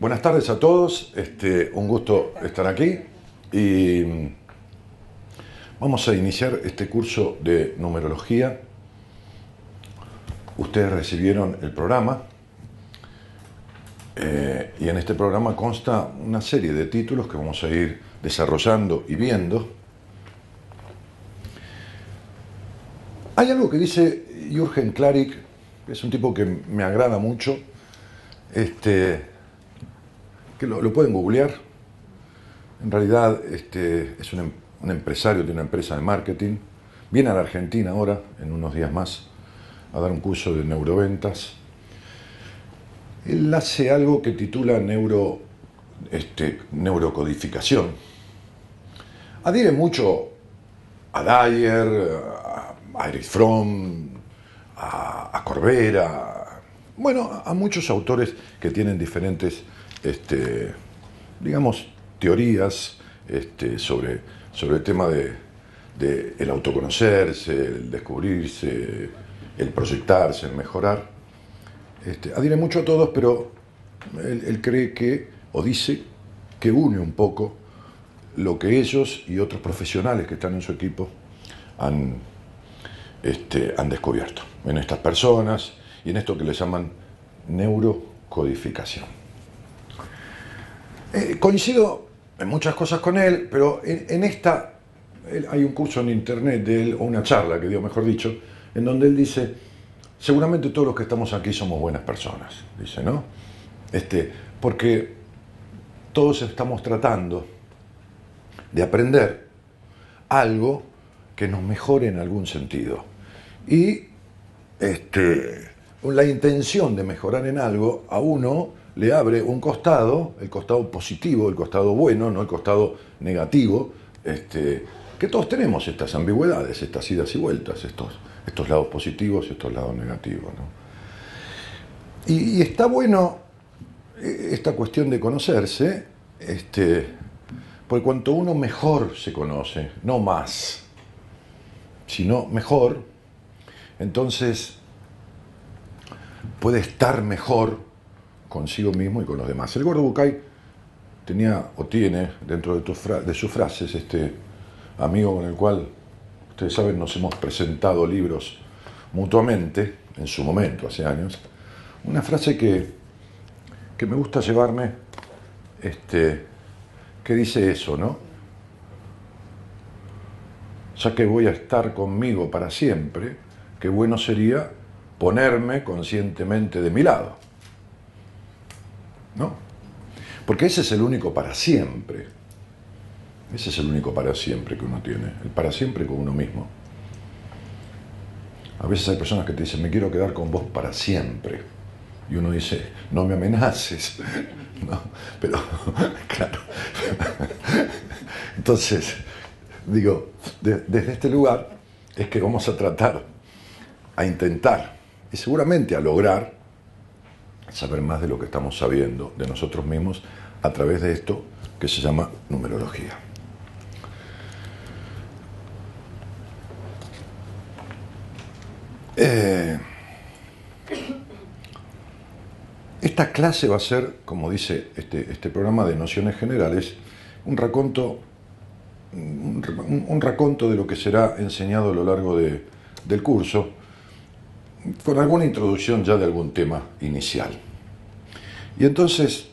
Buenas tardes a todos, un gusto estar aquí y vamos a iniciar este curso de numerología. Ustedes recibieron el programa y en este programa consta una serie de títulos que vamos a ir desarrollando y viendo. Hay algo que dice Jürgen Klarik, que es un tipo que me agrada mucho, que lo pueden googlear. En realidad es un empresario de una empresa de marketing. Viene a la Argentina ahora, en unos días más, a dar un curso de neuroventas. Él hace algo que titula neurocodificación. Adhiere mucho a Dyer, a Erich Fromm, a Corbera, bueno, a muchos autores que tienen diferentes, digamos, teorías sobre el tema de el autoconocerse, el descubrirse, el proyectarse, el mejorar. Adhiere mucho a todos, pero él cree que, o dice, que une un poco lo que ellos y otros profesionales que están en su equipo han descubierto en estas personas y en esto que le llaman neurocodificación. Coincido en muchas cosas con él, pero en esta hay un curso en internet de él, o una charla que dio, mejor dicho, en donde él dice: seguramente todos los que estamos aquí somos buenas personas, dice, ¿no? Porque todos estamos tratando de aprender algo que nos mejore en algún sentido. Y la intención de mejorar en algo a uno le abre un costado, el costado positivo, el costado bueno, no el costado negativo, que todos tenemos estas ambigüedades, estas idas y vueltas, estos lados positivos y estos lados negativos, ¿no? Y está bueno esta cuestión de conocerse, porque cuanto uno mejor se conoce, no más, sino mejor, entonces puede estar mejor consigo mismo y con los demás. El Gordo Bucay tenía o tiene dentro de sus frases amigo con el cual, ustedes saben, nos hemos presentado libros mutuamente en su momento, hace años, una frase que me gusta llevarme, que dice eso, ¿no? Ya que voy a estar conmigo para siempre, qué bueno sería ponerme conscientemente de mi lado, ¿no? Porque ese es el único para siempre. Ese es el único para siempre que uno tiene, el para siempre con uno mismo. A veces hay personas que te dicen: me quiero quedar con vos para siempre. Y uno dice: no me amenaces. ¿No? Pero, claro. Entonces, digo, desde este lugar es que vamos a tratar, a intentar, y seguramente a lograr saber más de lo que estamos sabiendo de nosotros mismos a través de esto que se llama numerología. Esta clase va a ser, como dice este programa de nociones generales, un raconto de lo que será enseñado a lo largo del curso, con alguna introducción ya de algún tema inicial. Y entonces,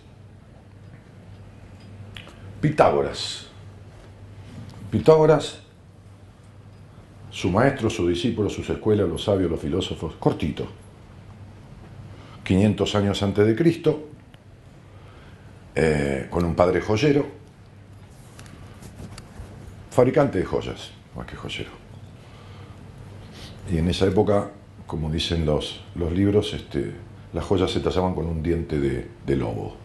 Pitágoras, su maestro, su discípulo, sus escuelas, los sabios, los filósofos, cortito, 500 años antes de Cristo, con un padre joyero, fabricante de joyas, más que joyero. Y en esa época, como dicen los libros, las joyas se tallaban con un diente de lobo,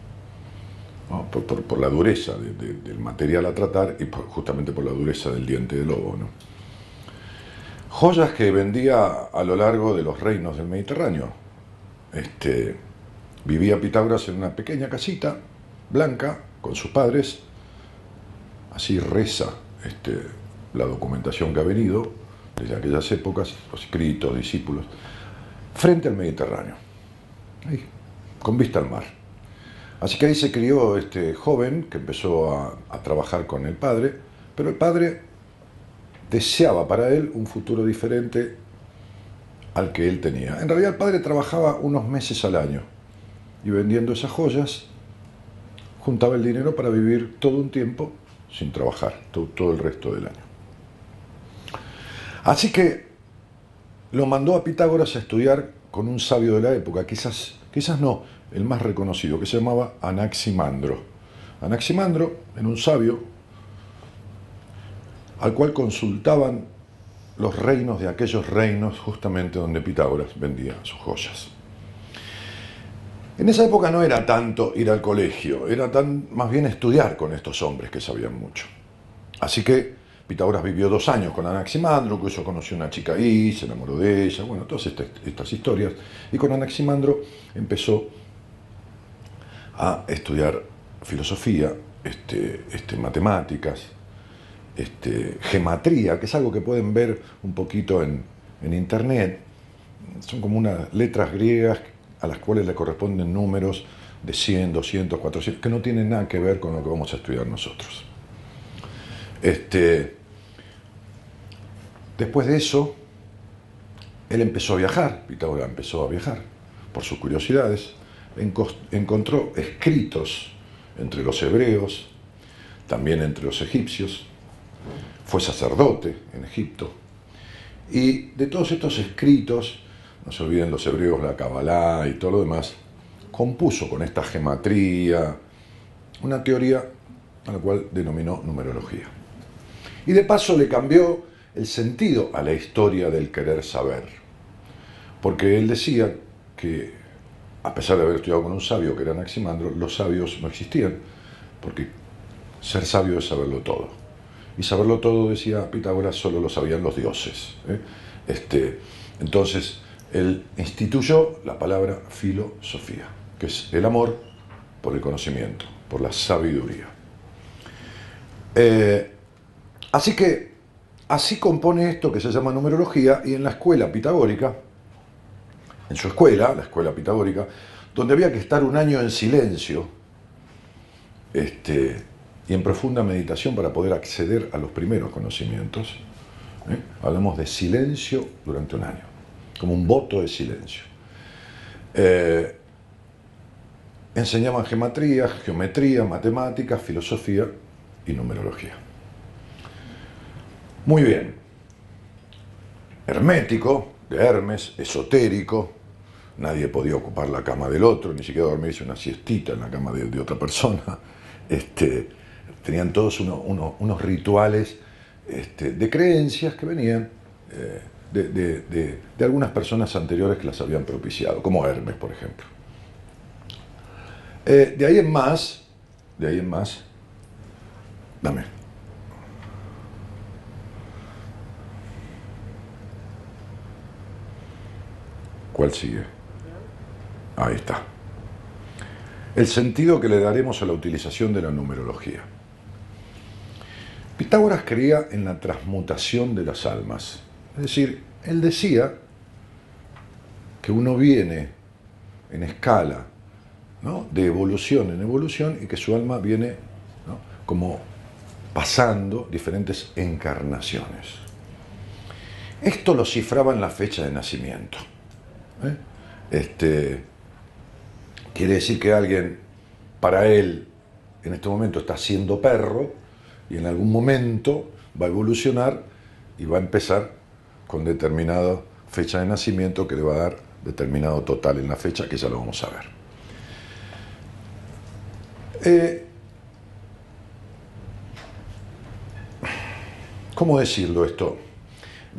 ¿no? Por la dureza del material a tratar y justamente por la dureza del diente de lobo, ¿no? Joyas que vendía a lo largo de los reinos del Mediterráneo. Vivía Pitágoras en una pequeña casita blanca con sus padres. Así reza la documentación que ha venido desde aquellas épocas, los escritos, discípulos, frente al Mediterráneo, ahí, con vista al mar. Así que ahí se crió este joven que empezó a trabajar con el padre, pero el padre deseaba para él un futuro diferente al que él tenía. En realidad el padre trabajaba unos meses al año y vendiendo esas joyas juntaba el dinero para vivir todo un tiempo sin trabajar, todo el resto del año. Así que lo mandó a Pitágoras a estudiar con un sabio de la época, quizás no, el más reconocido, que se llamaba Anaximandro. Anaximandro era un sabio al cual consultaban los reinos de aquellos reinos justamente donde Pitágoras vendía sus joyas. En esa época no era tanto ir al colegio, era más bien estudiar con estos hombres que sabían mucho. Así que Pitágoras vivió 2 años con Anaximandro, incluso conoció una chica ahí, se enamoró de ella, bueno, todas estas historias. Y con Anaximandro empezó a estudiar filosofía, matemáticas, gematría, que es algo que pueden ver un poquito en internet. Son como unas letras griegas a las cuales le corresponden números de 100, 200, 400, que no tienen nada que ver con lo que vamos a estudiar nosotros. Después de eso, él empezó a viajar, Pitágoras empezó a viajar por sus curiosidades, encontró escritos entre los hebreos, también entre los egipcios, fue sacerdote en Egipto, y de todos estos escritos, no se olviden los hebreos, la Kabbalah y todo lo demás, compuso con esta gematría una teoría a la cual denominó numerología. Y de paso le cambió el sentido a la historia del querer saber, porque él decía que, a pesar de haber estudiado con un sabio que era Anaximandro, los sabios no existían, porque ser sabio es saberlo todo. Y saberlo todo, decía Pitágoras, solo lo sabían los dioses. Entonces, él instituyó la palabra filosofía, que es el amor por el conocimiento, por la sabiduría. Así que, así compone esto que se llama numerología, y en la escuela pitagórica, en su escuela, la escuela pitagórica, donde había que estar un año en silencio, y en profunda meditación para poder acceder a los primeros conocimientos. Hablamos de silencio durante un año, como un voto de silencio. Enseñaban gematría, geometría, matemáticas, filosofía y numerología. Muy bien. Hermético, de Hermes, esotérico, nadie podía ocupar la cama del otro, ni siquiera dormirse una siestita en la cama de otra persona. Tenían todos unos rituales de creencias que venían de algunas personas anteriores que las habían propiciado, como Hermes, por ejemplo. De ahí en más, dame. ¿Cuál sigue? Ahí está. El sentido que le daremos a la utilización de la numerología. Pitágoras creía en la transmutación de las almas. Es decir, él decía que uno viene en escala, ¿no?, de evolución en evolución, y que su alma viene, ¿no?, como pasando diferentes encarnaciones. Esto lo cifraba en la fecha de nacimiento. Quiere decir que alguien, para él, en este momento está siendo perro, y en algún momento va a evolucionar y va a empezar con determinada fecha de nacimiento que le va a dar determinado total en la fecha, que ya lo vamos a ver. ¿Cómo decirlo esto?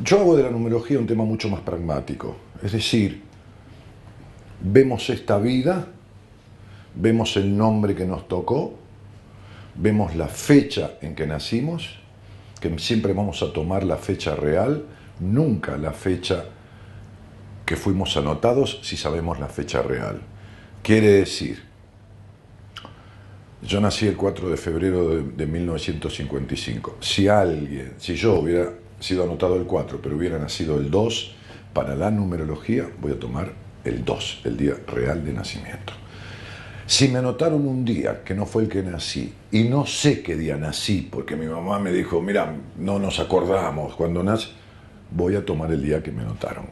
Yo hago de la numerología un tema mucho más pragmático. Es decir, vemos esta vida, vemos el nombre que nos tocó, vemos la fecha en que nacimos, que siempre vamos a tomar la fecha real, nunca la fecha que fuimos anotados si sabemos la fecha real. Quiere decir, yo nací el 4 de febrero de 1955. Si yo hubiera sido anotado el 4, pero hubiera nacido el 2, para la numerología voy a tomar el 2, el día real de nacimiento. Si me anotaron un día que no fue el que nací, y no sé qué día nací, porque mi mamá me dijo, mira, no nos acordamos cuando nací, voy a tomar el día que me anotaron.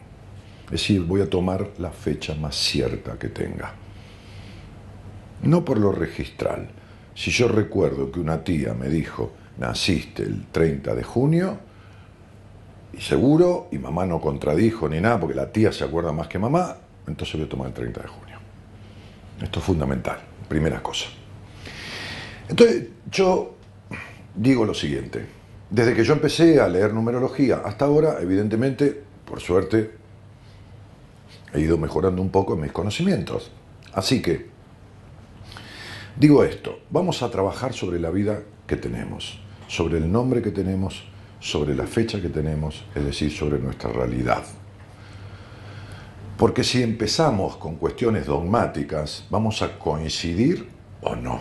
Es decir, voy a tomar la fecha más cierta que tenga. No por lo registral. Si yo recuerdo que una tía me dijo, naciste el 30 de junio, y seguro, y mamá no contradijo ni nada, porque la tía se acuerda más que mamá, entonces voy a tomar el 30 de junio. Esto es fundamental, primera cosa. Entonces, yo digo lo siguiente. Desde que yo empecé a leer numerología hasta ahora, evidentemente, por suerte, he ido mejorando un poco en mis conocimientos. Así que, digo esto, vamos a trabajar sobre la vida que tenemos, sobre el nombre que tenemos, sobre la fecha que tenemos, es decir, sobre nuestra realidad. Porque si empezamos con cuestiones dogmáticas, vamos a coincidir o no.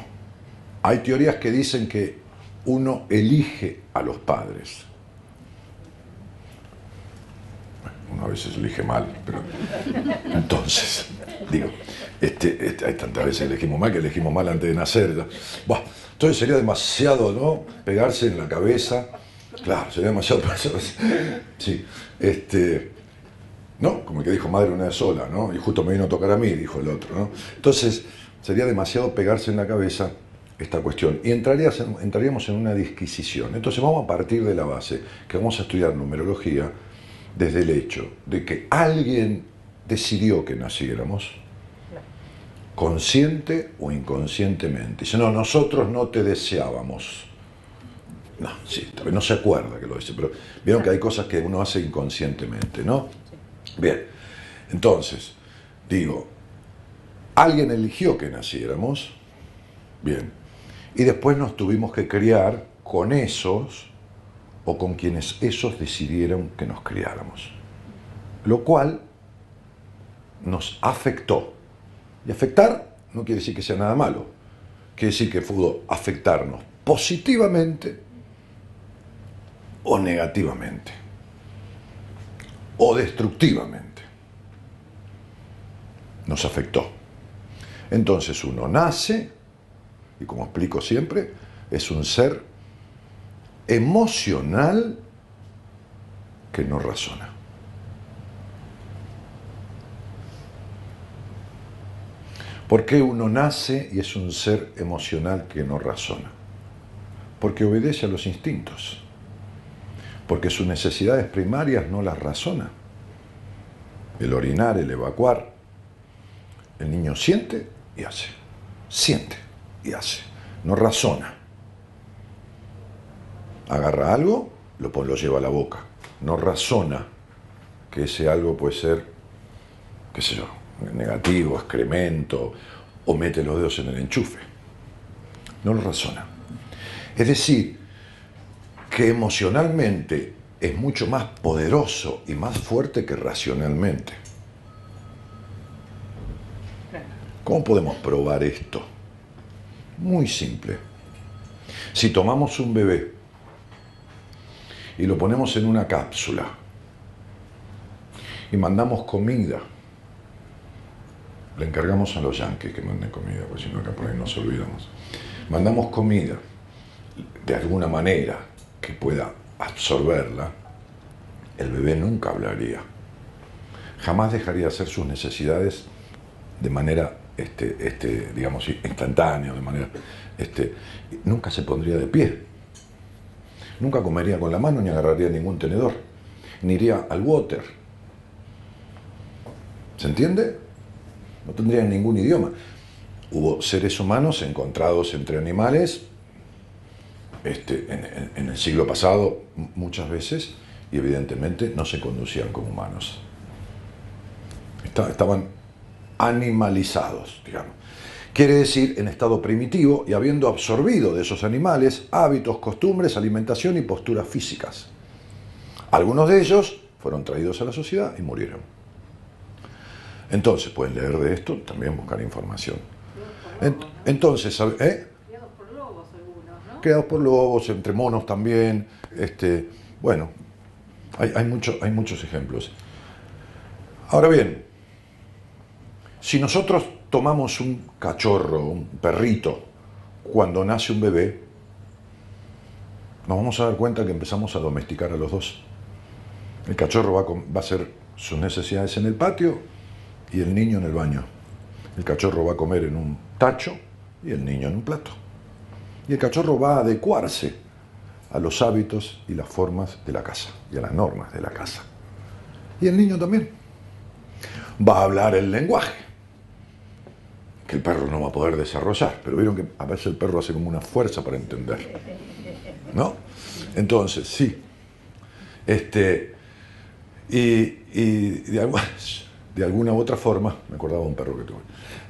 Hay teorías que dicen que uno elige a los padres. Uno a veces elige mal, pero entonces, digo, hay tantas veces elegimos mal que elegimos mal antes de nacer. Bah, entonces sería demasiado, ¿no? Pegarse en la cabeza. Claro, sería demasiado. Sí, ¿no? Como el que dijo madre una vez sola, ¿no? Y justo me vino a tocar a mí, dijo el otro, ¿no? Entonces, sería demasiado pegarse en la cabeza esta cuestión. Y entraríamos en una disquisición. Entonces, vamos a partir de la base que vamos a estudiar numerología desde el hecho de que alguien decidió que naciéramos, consciente o inconscientemente. Dice, no, nosotros no te deseábamos. No, sí, no se acuerda que lo dice, pero vieron que hay cosas que uno hace inconscientemente, ¿no? Bien, entonces, digo, alguien eligió que naciéramos, bien, y después nos tuvimos que criar con esos o con quienes esos decidieron que nos criáramos, lo cual nos afectó. Y afectar no quiere decir que sea nada malo, quiere decir que pudo afectarnos positivamente o negativamente, o destructivamente. Nos afectó. Entonces uno nace, y como explico siempre, es un ser emocional que no razona. ¿Por qué uno nace y es un ser emocional que no razona? Porque obedece a los instintos. Porque sus necesidades primarias no las razona. El orinar, el evacuar. El niño siente y hace. Siente y hace. No razona. Agarra algo, lo lleva a la boca. No razona que ese algo puede ser, qué sé yo, negativo, excremento, o mete los dedos en el enchufe. No lo razona. Es decir, que emocionalmente es mucho más poderoso y más fuerte que racionalmente. ¿Cómo podemos probar esto? Muy simple. Si tomamos un bebé y lo ponemos en una cápsula y mandamos comida, le encargamos a los yanquis que manden comida, porque si no acá por ahí nos olvidamos. Mandamos comida de alguna manera que pueda absorberla, el bebé nunca hablaría. Jamás dejaría de hacer sus necesidades de manera, digamos, instantánea, de manera, nunca se pondría de pie. Nunca comería con la mano ni agarraría ningún tenedor, ni iría al water. ¿Se entiende? No tendrían ningún idioma. Hubo seres humanos encontrados entre animales en el siglo pasado muchas veces y evidentemente no se conducían como humanos. Estaban animalizados, digamos. Quiere decir en estado primitivo y habiendo absorbido de esos animales hábitos, costumbres, alimentación y posturas físicas. Algunos de ellos fueron traídos a la sociedad y murieron. Entonces pueden leer de esto, también buscar información. Entonces, Criados por lobos algunos, ¿no? Creados por lobos, entre monos también. Bueno, hay muchos ejemplos. Ahora bien, si nosotros tomamos un cachorro, un perrito, cuando nace un bebé, nos vamos a dar cuenta que empezamos a domesticar a los dos. El cachorro va a hacer sus necesidades en el patio y el niño en el baño. El cachorro va a comer en un tacho y el niño en un plato. Y el cachorro va a adecuarse a los hábitos y las formas de la casa y a las normas de la casa. Y el niño también. Va a hablar el lenguaje, que el perro no va a poder desarrollar, pero vieron que a veces el perro hace como una fuerza para entender, ¿no? Entonces, sí. Y de alguna u otra forma, me acordaba de un perro que tuve,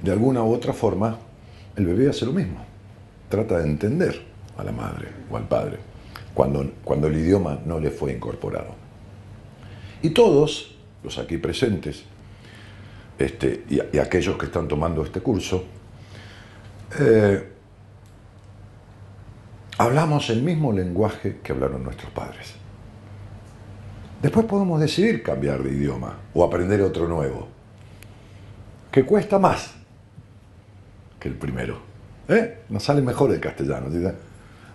de alguna u otra forma, el bebé hace lo mismo. Trata de entender a la madre o al padre cuando el idioma no le fue incorporado. Y todos, los aquí presentes, y aquellos que están tomando este curso, hablamos el mismo lenguaje que hablaron nuestros padres. Después podemos decidir cambiar de idioma o aprender otro nuevo, que cuesta más que el primero. Nos sale mejor el castellano, ¿sí?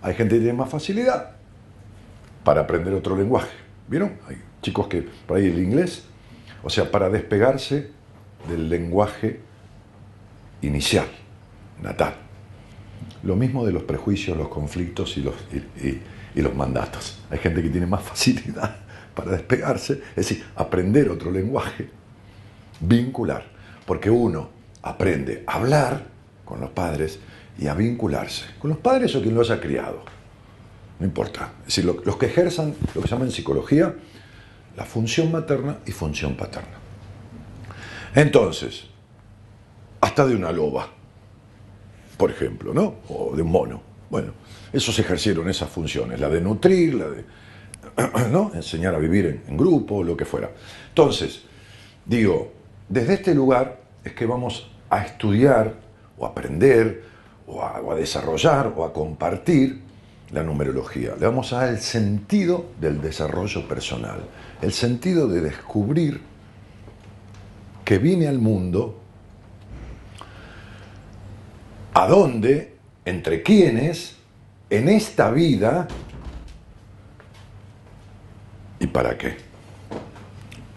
Hay gente que tiene más facilidad para aprender otro lenguaje. ¿Vieron? Hay chicos que por ahí el inglés, o sea, para despegarse del lenguaje inicial, natal. Lo mismo de los prejuicios, los conflictos y los mandatos. Hay gente que tiene más facilidad para despegarse, es decir, aprender otro lenguaje, vincular. Porque uno aprende a hablar con los padres y a vincularse con los padres o quien los haya criado. No importa. Es decir, los que ejerzan lo que se llama en psicología la función materna y función paterna. Entonces, hasta de una loba, por ejemplo, ¿no? O de un mono. Bueno, esos ejercieron esas funciones, la de nutrir, la de, ¿no? Enseñar a vivir en grupo, lo que fuera. Entonces, digo, desde este lugar es que vamos a estudiar o a aprender o a desarrollar o a compartir la numerología. Le vamos a dar el sentido del desarrollo personal, el sentido de descubrir que vine al mundo, a dónde, entre quiénes, en esta vida y para qué.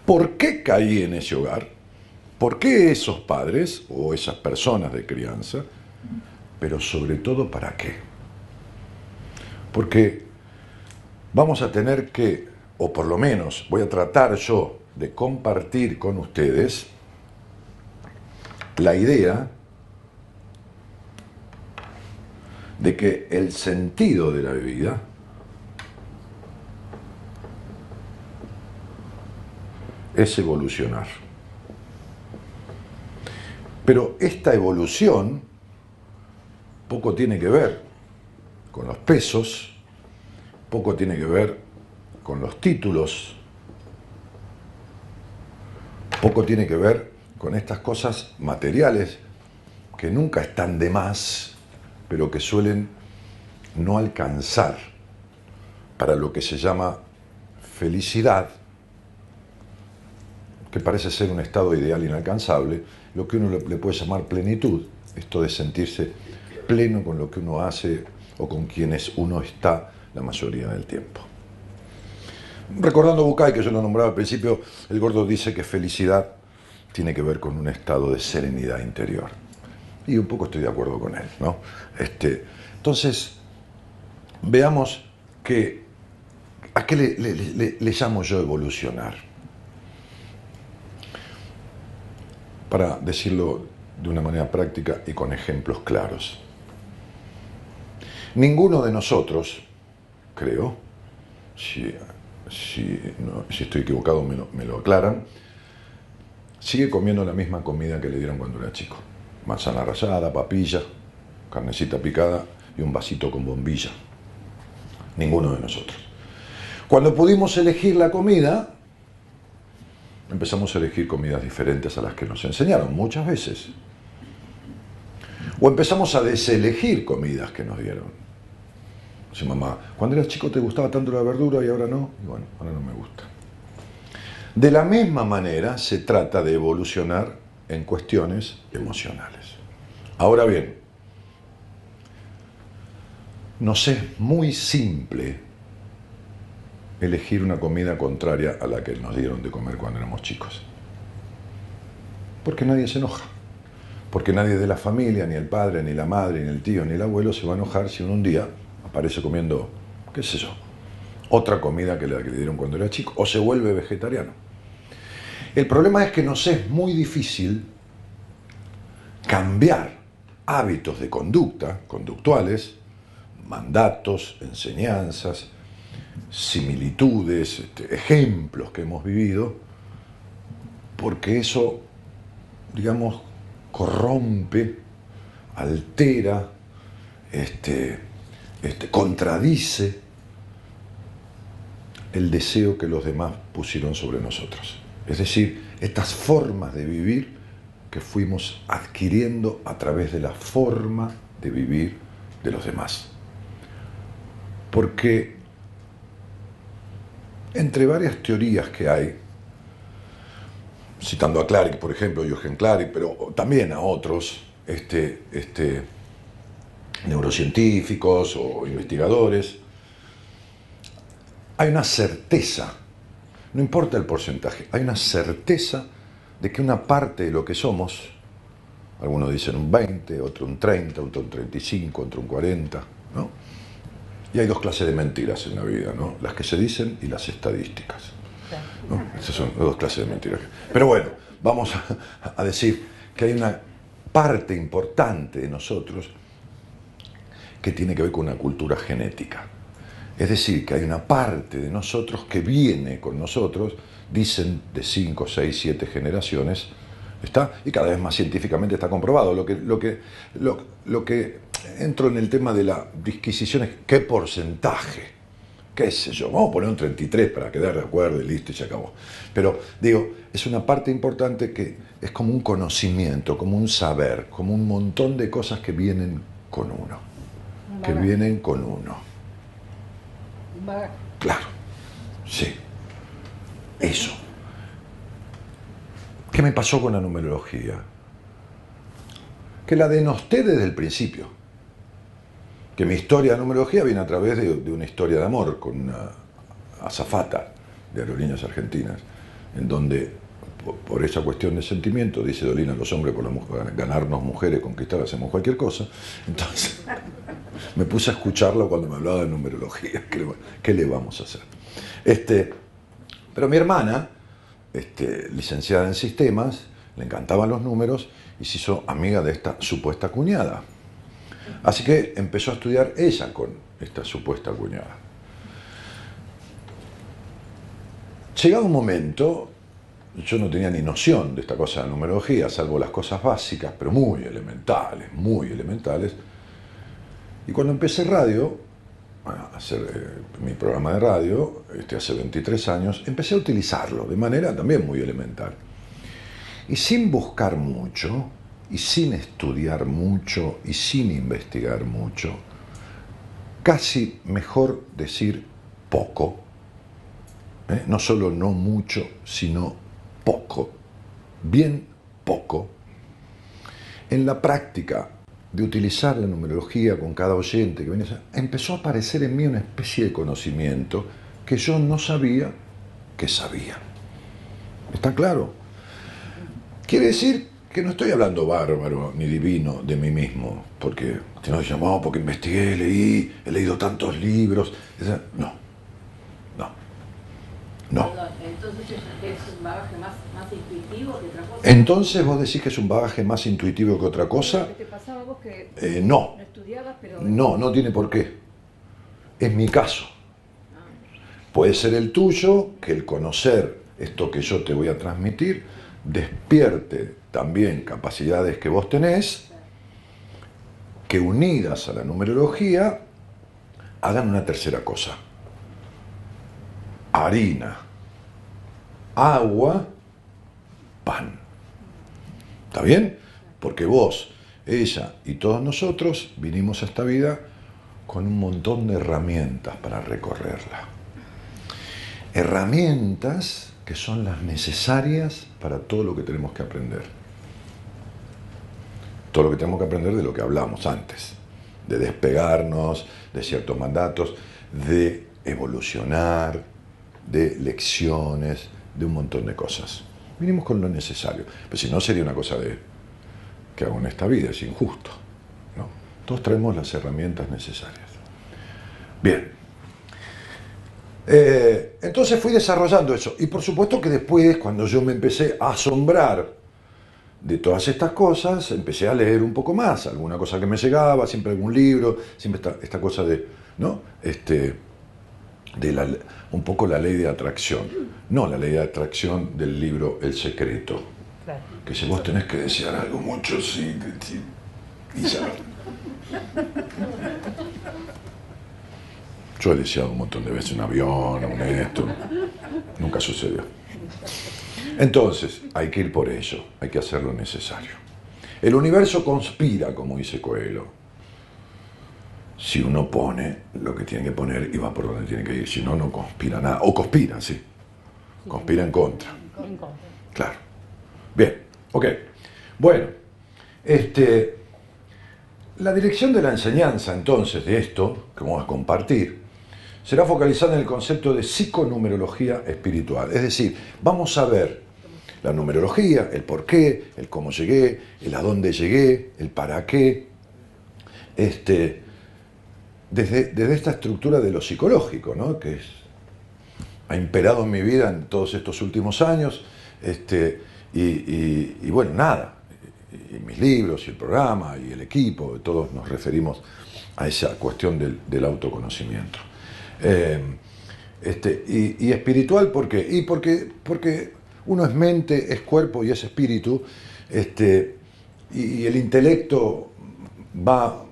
¿Por qué caí en ese hogar? ¿Por qué esos padres o esas personas de crianza? Pero sobre todo, ¿para qué? Porque vamos a tener que, o por lo menos voy a tratar yo de compartir con ustedes la idea de que el sentido de la vida es evolucionar. Pero esta evolución poco tiene que ver con los pesos, poco tiene que ver con los títulos, poco tiene que ver con estas cosas materiales que nunca están de más, pero que suelen no alcanzar para lo que se llama felicidad, que parece ser un estado ideal inalcanzable, lo que uno le puede llamar plenitud, esto de sentirse pleno con lo que uno hace o con quienes uno está la mayoría del tiempo. Recordando a Bucay, que yo lo nombraba al principio, el gordo dice que felicidad tiene que ver con un estado de serenidad interior. Y un poco estoy de acuerdo con él, ¿no? Entonces, veamos que, ¿a qué le llamo yo evolucionar? Para decirlo de una manera práctica y con ejemplos claros. Ninguno de nosotros, creo, si estoy equivocado me lo aclaran, sigue comiendo la misma comida que le dieron cuando era chico. Manzana rallada, papilla, carnecita picada y un vasito con bombilla. Ninguno de nosotros. Cuando pudimos elegir la comida, empezamos a elegir comidas diferentes a las que nos enseñaron muchas veces. O empezamos a deselegir comidas que nos dieron. Dice mamá, cuando eras chico te gustaba tanto la verdura y ahora no. Y bueno, ahora no me gusta. De la misma manera se trata de evolucionar en cuestiones emocionales. Ahora bien, nos es muy simple elegir una comida contraria a la que nos dieron de comer cuando éramos chicos. Porque nadie se enoja. Porque nadie de la familia, ni el padre, ni la madre, ni el tío, ni el abuelo se va a enojar si uno un día aparece comiendo, qué sé yo, otra comida que la que le dieron cuando era chico, o se vuelve vegetariano. El problema es que nos es muy difícil cambiar hábitos de conducta, conductuales, mandatos, enseñanzas, similitudes, ejemplos que hemos vivido, porque eso, digamos, corrompe, altera, contradice el deseo que los demás pusieron sobre nosotros. Es decir, estas formas de vivir que fuimos adquiriendo a través de la forma de vivir de los demás. Porque entre varias teorías que hay, citando a Clarick, por ejemplo, Jürgen Clarick, pero también a otros neurocientíficos o investigadores, hay una certeza, no importa el porcentaje, hay una certeza de que una parte de lo que somos, algunos dicen un 20, otro un 30, otro un 35, otro un 40, ¿no? Y hay dos clases de mentiras en la vida, ¿no? Las que se dicen y las estadísticas, ¿no? Esas son dos clases de mentiras. Pero bueno, vamos a decir que hay una parte importante de nosotros que tiene que ver con una cultura genética. Es decir, que hay una parte de nosotros que viene con nosotros, dicen de 5, 6, 7 generaciones, ¿está? Y cada vez más científicamente está comprobado. Lo que entro en el tema de la disquisición es qué porcentaje, qué sé yo, vamos a poner un 33 para quedar de acuerdo y listo y se acabó. Pero digo, es una parte importante que es como un conocimiento, como un saber, como un montón de cosas que vienen con uno, que vienen con uno. Claro, sí, eso. ¿Qué me pasó con la numerología? Que la denosté desde el principio. Que mi historia de numerología viene a través de una historia de amor con una azafata de Aerolíneas Argentinas, en donde, por esa cuestión de sentimiento, dice Dolina, los hombres por ganarnos mujeres, conquistar, hacemos cualquier cosa. Entonces, me puse a escucharla cuando me hablaba de numerología. ¿Qué le vamos a hacer? Pero mi hermana, licenciada en sistemas, le encantaban los números y se hizo amiga de esta supuesta cuñada. Así que empezó a estudiar ella con esta supuesta cuñada. Llegado un momento, yo no tenía ni noción de esta cosa de numerología, salvo las cosas básicas, pero muy elementales, muy elementales. Y cuando empecé radio, a hacer mi programa de radio, hace 23 años, empecé a utilizarlo de manera también muy elemental. Y sin buscar mucho, y sin estudiar mucho, y sin investigar mucho, casi mejor decir poco, no solo no mucho, sino poco, bien poco, en la práctica de utilizar la numerología con cada oyente que venía, empezó a aparecer en mí una especie de conocimiento que yo no sabía que sabía. ¿Está claro? Quiere decir que no estoy hablando bárbaro ni divino de mí mismo, porque si no llamó, porque investigué, leí, he leído tantos libros. No. Perdón, entonces es un bagaje más intuitivo que otra cosa. Entonces vos decís que es un bagaje más intuitivo que otra cosa. ¿Qué te pasaba a vos que No. no estudiabas, pero... No tiene por qué. Es mi caso. Puede ser el tuyo, que el conocer esto que yo te voy a transmitir despierte también capacidades que vos tenés, que unidas a la numerología hagan una tercera cosa. Harina, agua, pan. ¿Está bien? Porque vos, ella y todos nosotros vinimos a esta vida con un montón de herramientas para recorrerla. Herramientas que son las necesarias para todo lo que tenemos que aprender. todo lo que tenemos que aprender de lo que hablamos antes, de despegarnos de ciertos mandatos, de evolucionar, de lecciones, de un montón de cosas. Vinimos con lo necesario, pero si no sería una cosa de que hago en esta vida, es injusto, ¿no? Todos traemos las herramientas necesarias. Bien. Entonces fui desarrollando eso, y por supuesto que después, cuando yo me empecé a asombrar de todas estas cosas, empecé a leer un poco más, alguna cosa que me llegaba, siempre algún libro, siempre esta cosa de, ¿no? Un poco la ley de atracción, no la ley de atracción del libro El Secreto, claro. Que si vos tenés que desear algo mucho, sí, y ya. Yo he deseado un montón de veces un avión, un esto, nunca sucedió. Entonces, hay que ir por ello, hay que hacer lo necesario. El universo conspira, como dice Coelho. Si uno pone lo que tiene que poner y va por donde tiene que ir, si no, no conspira nada. O conspira, sí. Conspira en contra. Claro. Bien, ok. Bueno, la dirección de la enseñanza, entonces, de esto, que vamos a compartir, será focalizada en el concepto de psiconumerología espiritual. Es decir, vamos a ver la numerología, el por qué, el cómo llegué, el a dónde llegué, el para qué, desde esta estructura de lo psicológico, ¿no? Que ha imperado en mi vida en todos estos últimos años, y bueno, nada, y mis libros, y el programa, y el equipo, todos nos referimos a esa cuestión del autoconocimiento. Y espiritual, ¿por qué? Y porque uno es mente, es cuerpo y es espíritu, y el intelecto va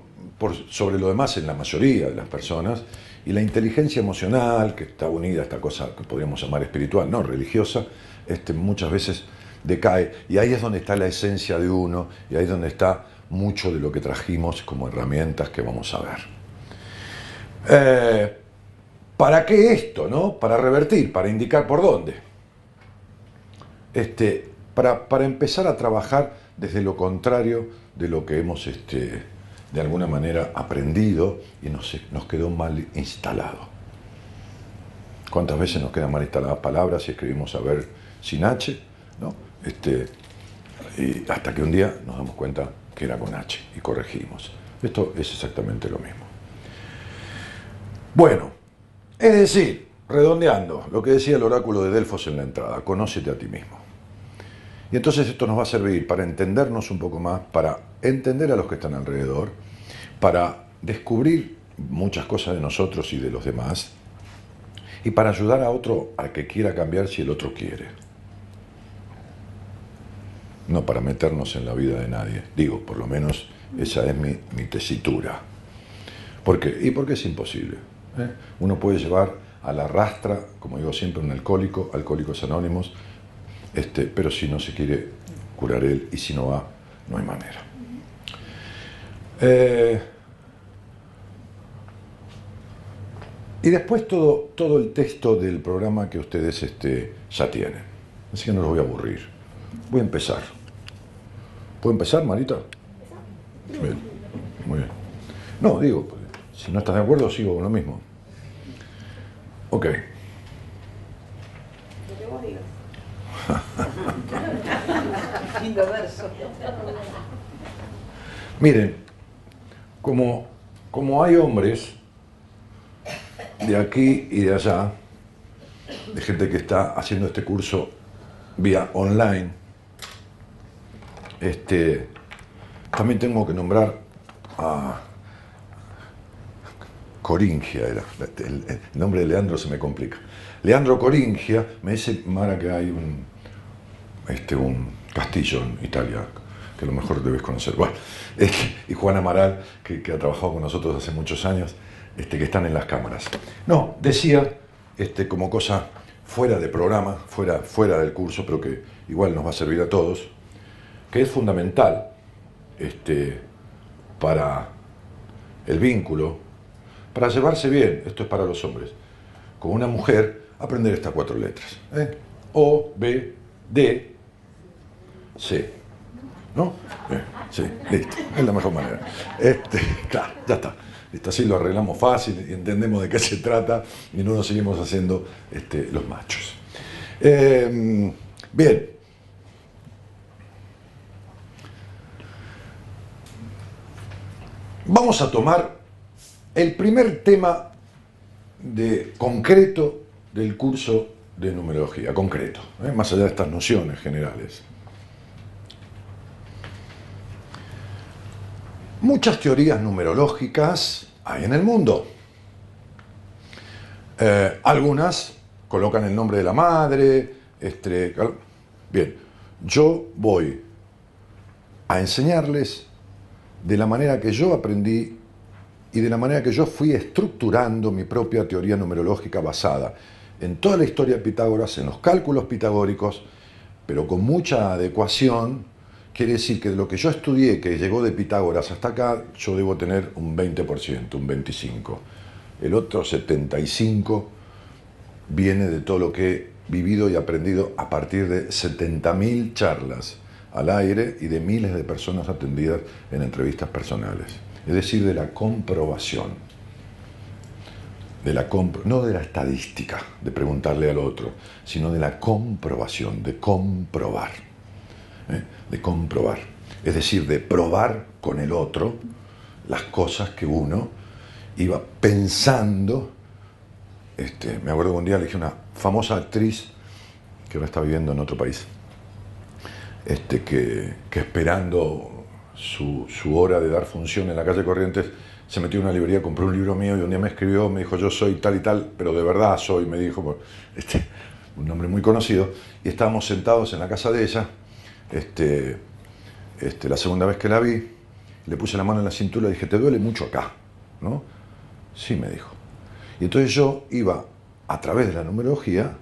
sobre lo demás en la mayoría de las personas, y la inteligencia emocional, que está unida a esta cosa que podríamos llamar espiritual, no religiosa, muchas veces decae, y ahí es donde está la esencia de uno, y ahí es donde está mucho de lo que trajimos como herramientas que vamos a ver. ¿Para qué esto, no? Para revertir, para indicar por dónde. Para empezar a trabajar desde lo contrario de lo que hemos, de alguna manera, aprendido y nos quedó mal instalado. ¿Cuántas veces nos quedan mal instaladas palabras y escribimos a ver sin H, ¿no? Y hasta que un día nos damos cuenta que era con H y corregimos. Esto es exactamente lo mismo. Bueno, es decir, redondeando lo que decía el oráculo de Delfos en la entrada, conócete a ti mismo. Y entonces esto nos va a servir para entendernos un poco más, para entender a los que están alrededor, para descubrir muchas cosas de nosotros y de los demás, y para ayudar a otro a que quiera cambiar si el otro quiere. No para meternos en la vida de nadie. Digo, por lo menos esa es mi tesitura. ¿Por qué? Y porque es imposible. Uno puede llevar a la rastra, como digo siempre, un alcohólico, Alcohólicos Anónimos, pero si no se quiere curar él y si no va, no hay manera. Y después todo el texto del programa que ustedes ya tienen. Así que no los voy a aburrir. Voy a empezar. ¿Puedo empezar, Marita? Bien, muy bien. No, digo, si no estás de acuerdo, sigo con lo mismo. Ok. Lo que vos digas. Lindo verso. Miren, como hay hombres de aquí y de allá, de gente que está haciendo este curso vía online, también tengo que nombrar a Coringia, el nombre de Leandro se me complica. Leandro Coringia, me dice Mara que hay un castillo en Italia, que a lo mejor debes conocer. Bueno, y Juan Amaral, que ha trabajado con nosotros hace muchos años, que están en las cámaras. No, decía, como cosa fuera de programa, fuera del curso, pero que igual nos va a servir a todos, que es fundamental para el vínculo, para llevarse bien, esto es para los hombres, con una mujer, aprender estas 4 letras. O, B, D, C. ¿no? Sí, listo, es la mejor manera. Claro, ya está. Listo, así lo arreglamos fácil y entendemos de qué se trata y no nos seguimos haciendo los machos. Bien. Vamos a tomar el primer tema concreto del curso de numerología, concreto, más allá de estas nociones generales. Muchas teorías numerológicas hay en el mundo. Algunas colocan el nombre de la madre. Bien, yo voy a enseñarles de la manera que yo aprendí y de la manera que yo fui estructurando mi propia teoría numerológica basada en toda la historia de Pitágoras, en los cálculos pitagóricos, pero con mucha adecuación. Quiere decir que de lo que yo estudié, que llegó de Pitágoras hasta acá, yo debo tener un 20%, un 25%. El otro 75% viene de todo lo que he vivido y aprendido a partir de 70.000 charlas al aire y de miles de personas atendidas en entrevistas personales. Es decir, de la comprobación. No de la estadística, de preguntarle al otro, sino de la comprobación, de comprobar. De comprobar, es decir, de probar con el otro las cosas que uno iba pensando. Me acuerdo que un día le dije a una famosa actriz que ahora está viviendo en otro país, que esperando su hora de dar función en la calle Corrientes, se metió en una librería, compró un libro mío y un día me escribió, me dijo: yo soy tal y tal, pero de verdad soy, me dijo, un nombre muy conocido, y estábamos sentados en la casa de ella. La segunda vez que la vi, le puse la mano en la cintura y dije: ¿te duele mucho acá? ¿No? Sí, me dijo. Y entonces yo iba, a través de la numerología,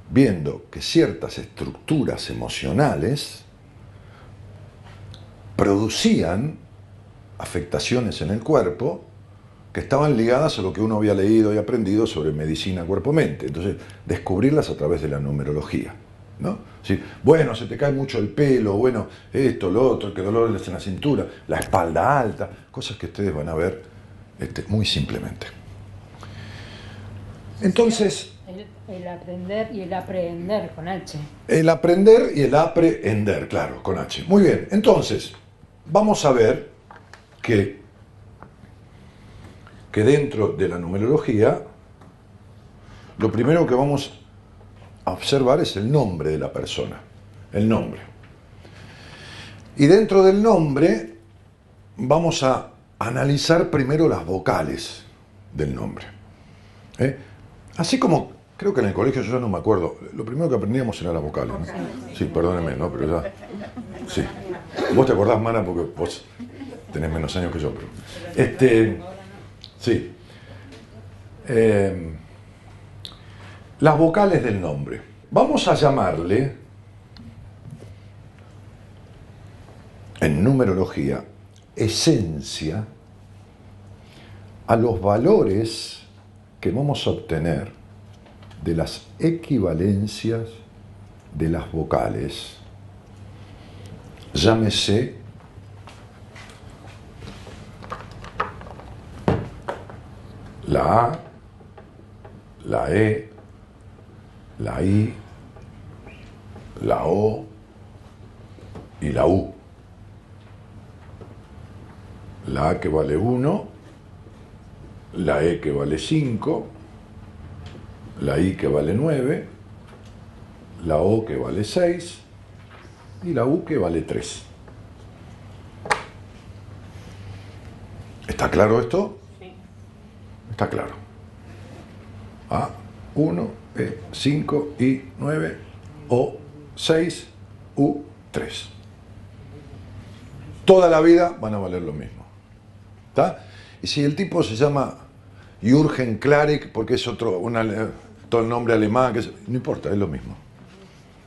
viendo que ciertas estructuras emocionales producían afectaciones en el cuerpo que estaban ligadas a lo que uno había leído y aprendido sobre medicina cuerpo-mente. Entonces, descubrirlas a través de la numerología, ¿no? Sí, bueno, se te cae mucho el pelo, bueno, esto, lo otro, que dolores en la cintura, la espalda alta, cosas que ustedes van a ver muy simplemente. Entonces, el aprender y el aprehender con H. El aprender y el aprehender, claro, con H. Muy bien, entonces, vamos a ver que dentro de la numerología, lo primero que vamos a observar es el nombre de la persona, el nombre. Y dentro del nombre vamos a analizar primero las vocales del nombre. Así como, creo que en el colegio, yo ya no me acuerdo, lo primero que aprendíamos eran las vocales, ¿no? Sí, perdónenme, ¿no? Pero ya, sí. Vos te acordás, Mana, porque vos tenés menos años que yo, pero... sí. Las vocales del nombre. Vamos a llamarle, en numerología, esencia a los valores que vamos a obtener de las equivalencias de las vocales. Llámese la A, la E, la I, la O y la U. La A que vale 1, la E que vale 5, la I que vale 9, la O que vale 6 y la U que vale 3. ¿Está claro esto? Sí. Está claro. A, 1, E, 5, I, 9, O, 6, U, 3. Toda la vida van a valer lo mismo. ¿Está? Y si el tipo se llama Jürgen Klarik, porque es todo el nombre alemán, no importa, es lo mismo.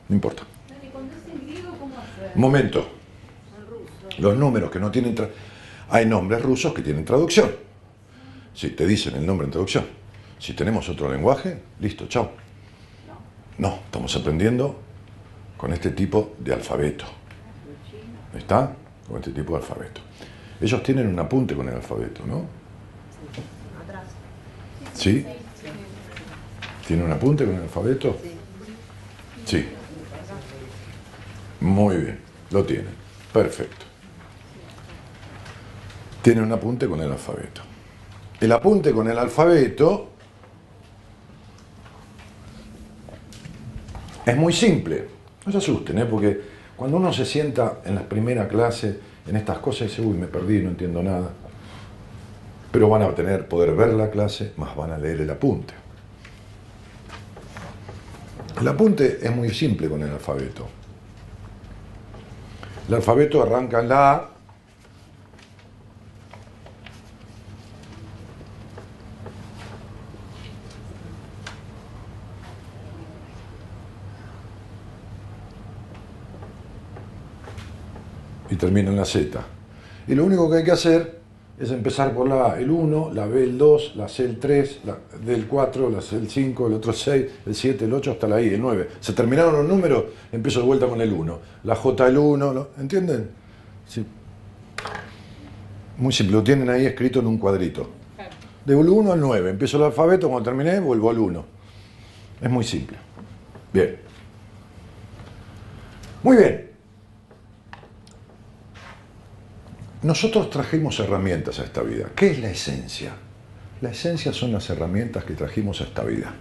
No importa. ¿Y cuando es en griego, cómo hacer? Momento. En ruso. Los números que no tienen... Hay nombres rusos que tienen traducción. Si te dicen el nombre en traducción. Si tenemos otro lenguaje, listo, chao. No, estamos aprendiendo con este tipo de alfabeto. ¿Está? Con este tipo de alfabeto. Ellos tienen un apunte con el alfabeto, ¿no? Atrás. ¿Sí? ¿Tienen un apunte con el alfabeto? Sí. Muy bien, lo tienen. Perfecto. Tienen un apunte con el alfabeto. El apunte con el alfabeto es muy simple. No se asusten, porque cuando uno se sienta en la primera clase, en estas cosas, dice, uy, me perdí, no entiendo nada. Pero van a poder ver la clase, más van a leer el apunte. El apunte es muy simple con el alfabeto. El alfabeto arranca en la A. Y termina en la Z. Y lo único que hay que hacer es empezar por la A, el 1, la B, el 2, la C, el 3, la D, el 4, la C, el 5, el otro 6, el 7, el 8, hasta la I, el 9. Se terminaron los números, empiezo de vuelta con el 1. La J, el 1, ¿no? ¿Entienden? Sí. Muy simple, lo tienen ahí escrito en un cuadrito. Del 1 al 9, empiezo el alfabeto, cuando terminé, vuelvo al 1. Es muy simple. Bien. Muy bien. Nosotros trajimos herramientas a esta vida. ¿Qué es la esencia? La esencia son las herramientas que trajimos a esta vida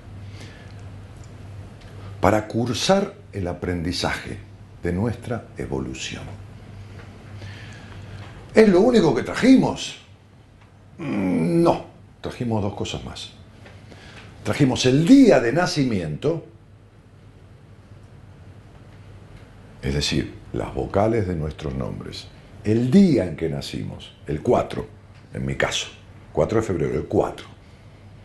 para cursar el aprendizaje de nuestra evolución. ¿Es lo único que trajimos? No, trajimos dos cosas más. Trajimos el día de nacimiento, es decir, las vocales de nuestros nombres. El día en que nacimos, el 4, en mi caso, 4 de febrero, el 4.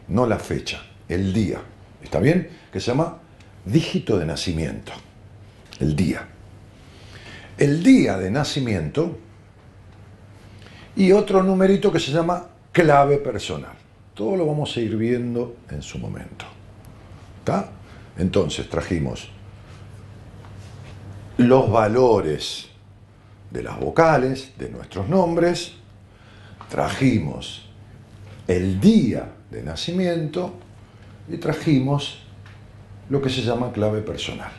No la fecha, el día. ¿Está bien? Que se llama dígito de nacimiento. El día. El día de nacimiento y otro numerito que se llama clave personal. Todo lo vamos a ir viendo en su momento. ¿Está? Entonces trajimos los valores de las vocales, de nuestros nombres, trajimos el día de nacimiento y trajimos lo que se llama clave personal,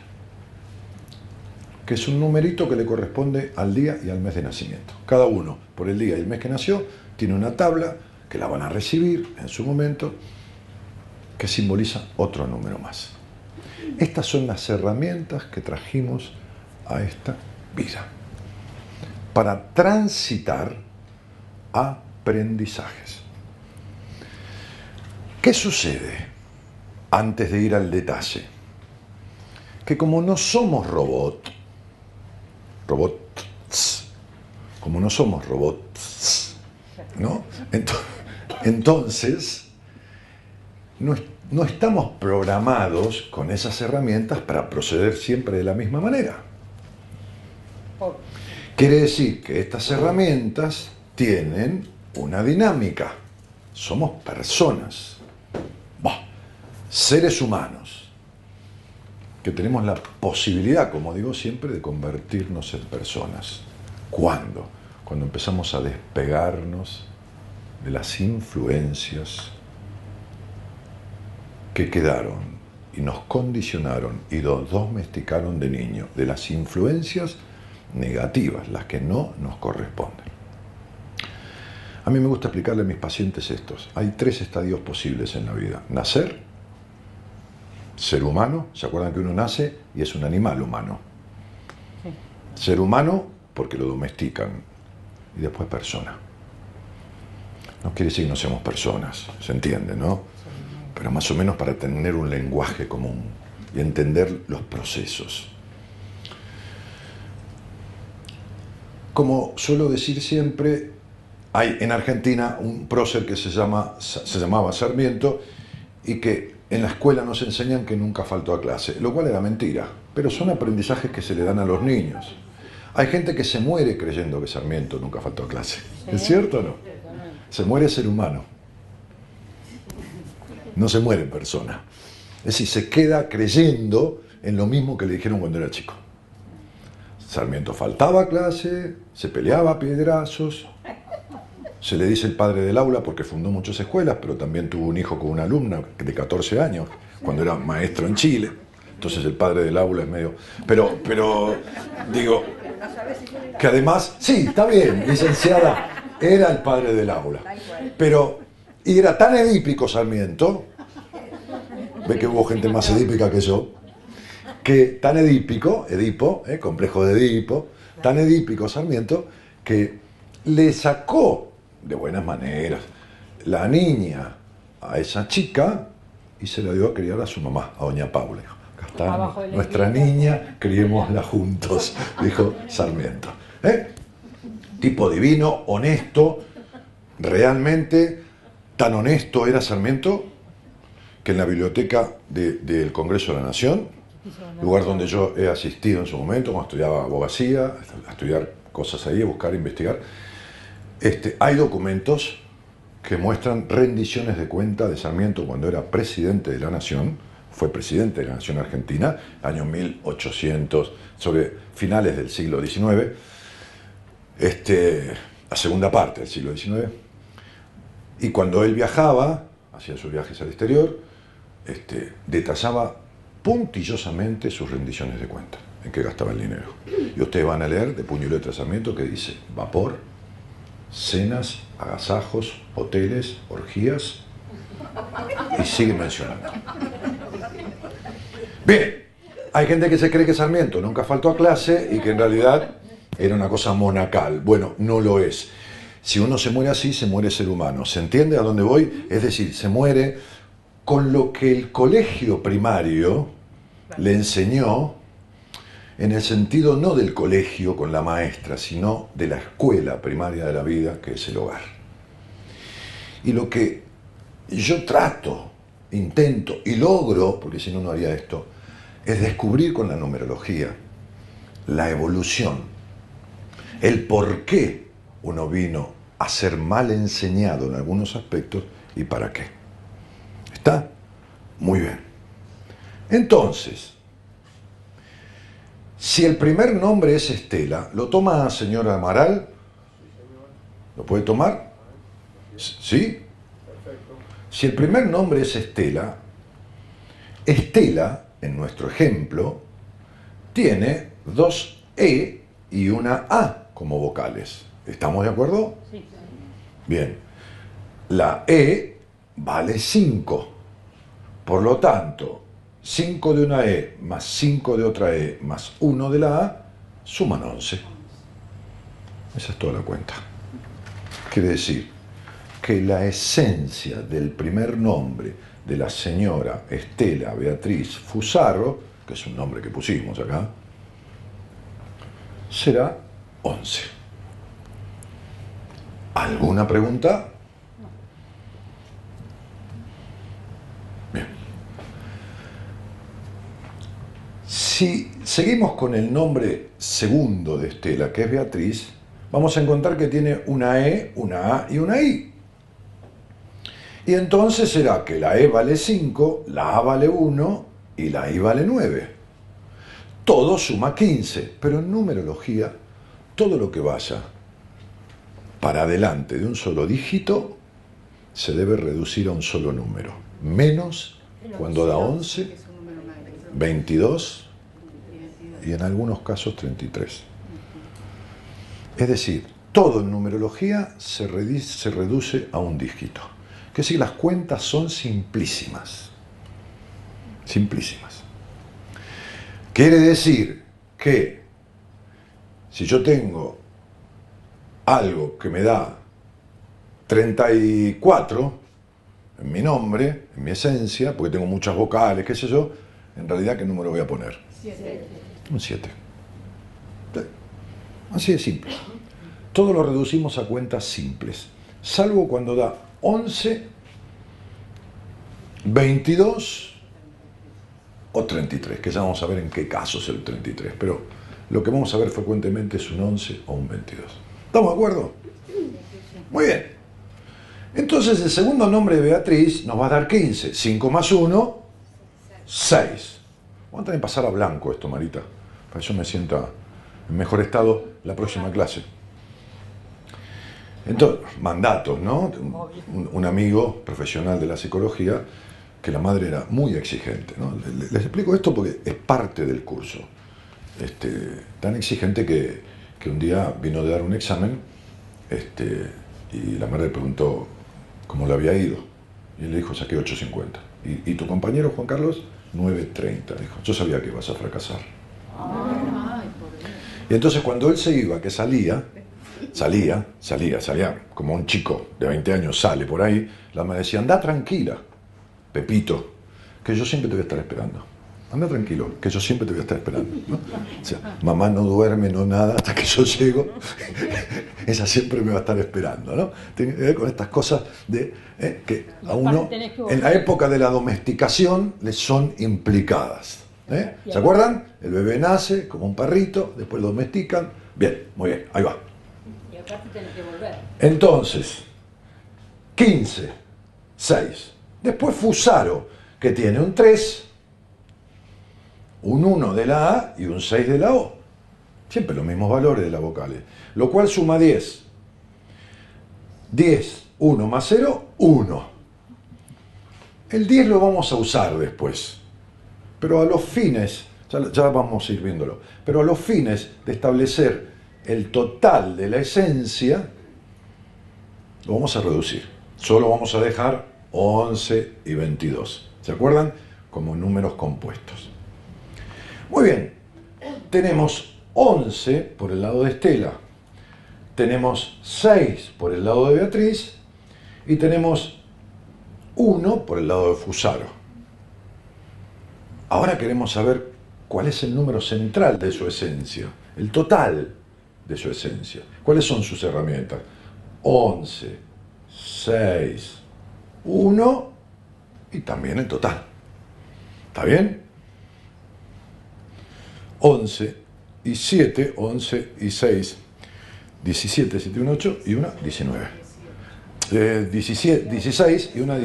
que es un numerito que le corresponde al día y al mes de nacimiento. Cada uno, por el día y el mes que nació, tiene una tabla que la van a recibir en su momento, que simboliza otro número más. Estas son las herramientas que trajimos a esta vida para transitar aprendizajes. ¿Qué sucede antes de ir al detalle? Que como no somos robots, como no somos robots, ¿no? Entonces, no estamos programados con esas herramientas para proceder siempre de la misma manera. Quiere decir que estas herramientas tienen una dinámica. Somos personas, seres humanos, que tenemos la posibilidad, como digo siempre, de convertirnos en personas. ¿Cuándo? Cuando empezamos a despegarnos de las influencias que quedaron y nos condicionaron y nos domesticaron de niño, de las influencias negativas, las que no nos corresponden. A mí me gusta explicarle a mis pacientes estos. Hay 3 estadios posibles en la vida. Nacer, ser humano, ¿se acuerdan que uno nace y es un animal humano? Ser humano porque lo domestican, y después persona. No quiere decir que no seamos personas, se entiende, ¿no? Pero más o menos para tener un lenguaje común y entender los procesos. Como suelo decir siempre, hay en Argentina un prócer que se llamaba Sarmiento y que en la escuela nos enseñan que nunca faltó a clase, lo cual era mentira, pero son aprendizajes que se le dan a los niños. Hay gente que se muere creyendo que Sarmiento nunca faltó a clase. ¿Es cierto o no? Se muere ser humano. No se muere persona. Es decir, se queda creyendo en lo mismo que le dijeron cuando era chico. Sarmiento faltaba a clase, se peleaba a piedrazos. Se le dice el padre del aula porque fundó muchas escuelas, pero también tuvo un hijo con una alumna de 14 años, cuando era maestro en Chile. Entonces el padre del aula es medio... Pero digo, que además, sí, está bien, licenciada, era el padre del aula. Pero, y era tan edípico Sarmiento, ve que hubo gente más edípica que yo, que tan edípico, Edipo, complejo de Edipo, tan edípico Sarmiento, que le sacó de buenas maneras la niña a esa chica y se la dio a criar a su mamá, a doña Paula. Dijo, acá está nuestra niña, criémosla juntos, dijo Sarmiento. Tipo divino, honesto, realmente tan honesto era Sarmiento que en la biblioteca del Congreso de la Nación, lugar donde yo he asistido en su momento cuando estudiaba abogacía, a estudiar cosas ahí, a buscar, investigar, hay documentos que muestran rendiciones de cuenta de Sarmiento cuando era presidente de la Nación, fue presidente de la Nación Argentina, año 1800, sobre finales del siglo XIX, la segunda parte del siglo XIX, y cuando él viajaba, hacía sus viajes al exterior, detallaba puntillosamente sus rendiciones de cuenta, en qué gastaba el dinero. Y ustedes van a leer de puño y letra Sarmiento que dice vapor, cenas, agasajos, hoteles, orgías, y sigue mencionando. Bien, hay gente que se cree que Sarmiento nunca faltó a clase y que en realidad era una cosa monacal. Bueno, no lo es. Si uno se muere así, se muere ser humano. ¿Se entiende a dónde voy? Es decir, se muere con lo que el colegio primario le enseñó, en el sentido no del colegio con la maestra, sino de la escuela primaria de la vida, que es el hogar. Y lo que yo trato, intento y logro, porque si no, no haría esto, es descubrir con la numerología la evolución, el por qué uno vino a ser mal enseñado en algunos aspectos y para qué. ¿Está? Muy bien. Entonces, si el primer nombre es Estela, ¿lo toma señora Amaral? ¿Lo puede tomar? ¿Sí? Si el primer nombre es Estela, Estela, en nuestro ejemplo, tiene dos E y una A como vocales. ¿Estamos de acuerdo? Sí. Bien. La E vale 5. Por lo tanto, 5 de una E más 5 de otra E más 1 de la A suman 11. Esa es toda la cuenta. Quiere decir que la esencia del primer nombre de la señora Estela Beatriz Fusarro, que es un nombre que pusimos acá, será 11. ¿Alguna pregunta? Bien. Si seguimos con el nombre segundo de Estela, que es Beatriz, vamos a encontrar que tiene una E, una A y una I. Y entonces será que la E vale 5, la A vale 1 y la I vale 9. Todo suma 15, pero en numerología, todo lo que vaya para adelante de un solo dígito se debe reducir a un solo número. Menos cuando da 11, 22 y en algunos casos 33. Es decir, todo en numerología se reduce a un dígito. Que si las cuentas son simplísimas. Simplísimas. Quiere decir que si yo tengo algo que me da 34 en mi nombre, en mi esencia, porque tengo muchas vocales, qué sé yo, en realidad, ¿qué número voy a poner? 7. Un 7. Así de simple. Todo lo reducimos a cuentas simples, salvo cuando da 11, 22 o 33, que ya vamos a ver en qué caso es el 33, pero lo que vamos a ver frecuentemente es un 11 o un 22. ¿Estamos de acuerdo? Muy bien. Entonces el segundo nombre de Beatriz nos va a dar 15. 5 más 1, 6. Vamos a tener que pasar a blanco esto, Marita, para que yo me sienta en mejor estado la próxima clase. Entonces, mandatos, ¿no? Un amigo profesional de la psicología, que la madre era muy exigente, ¿no? Les explico esto porque es parte del curso. Tan exigente que un día vino de dar un examen y la madre le preguntó cómo le había ido. Y él le dijo, saqué 8.50. ¿Y tu compañero, Juan Carlos? 9.30. Dijo, yo sabía que ibas a fracasar. Y entonces cuando él se iba, que salía, como un chico de 20 años sale por ahí, la madre decía, anda tranquila, Pepito, que yo siempre te voy a estar esperando. Anda tranquilo, que yo siempre te voy a estar esperando, ¿no? O sea, mamá no duerme, no nada, hasta que yo llego, ella siempre me va a estar esperando, ¿no? Tiene que ver con estas cosas de que a uno, en la época de la domesticación, le son implicadas. ¿Se acuerdan? El bebé nace como un perrito, después lo domestican. Bien, muy bien, ahí va. Y aparte tenés que volver. Entonces, 15, 6. Después Fusaro, que tiene un 3, un 1 de la A y un 6 de la O. Siempre los mismos valores de las vocales. Lo cual suma 10. 10, 1 más 0, 1. El 10 lo vamos a usar después. Pero a los fines, ya vamos a ir viéndolo, pero a los fines de establecer el total de la esencia, lo vamos a reducir. Solo vamos a dejar 11 y 22. ¿Se acuerdan? Como números compuestos. Muy bien. Tenemos 11 por el lado de Estela. Tenemos 6 por el lado de Beatriz. Y tenemos 1 por el lado de Fusaro. Ahora queremos saber cuál es el número central de su esencia. El total de su esencia. ¿Cuáles son sus herramientas? 11, 6, 1 y también el total. ¿Está bien? 11 y 7, 11 y 6, 17, 7, 1, 8 y 1, 19. 16 y 1,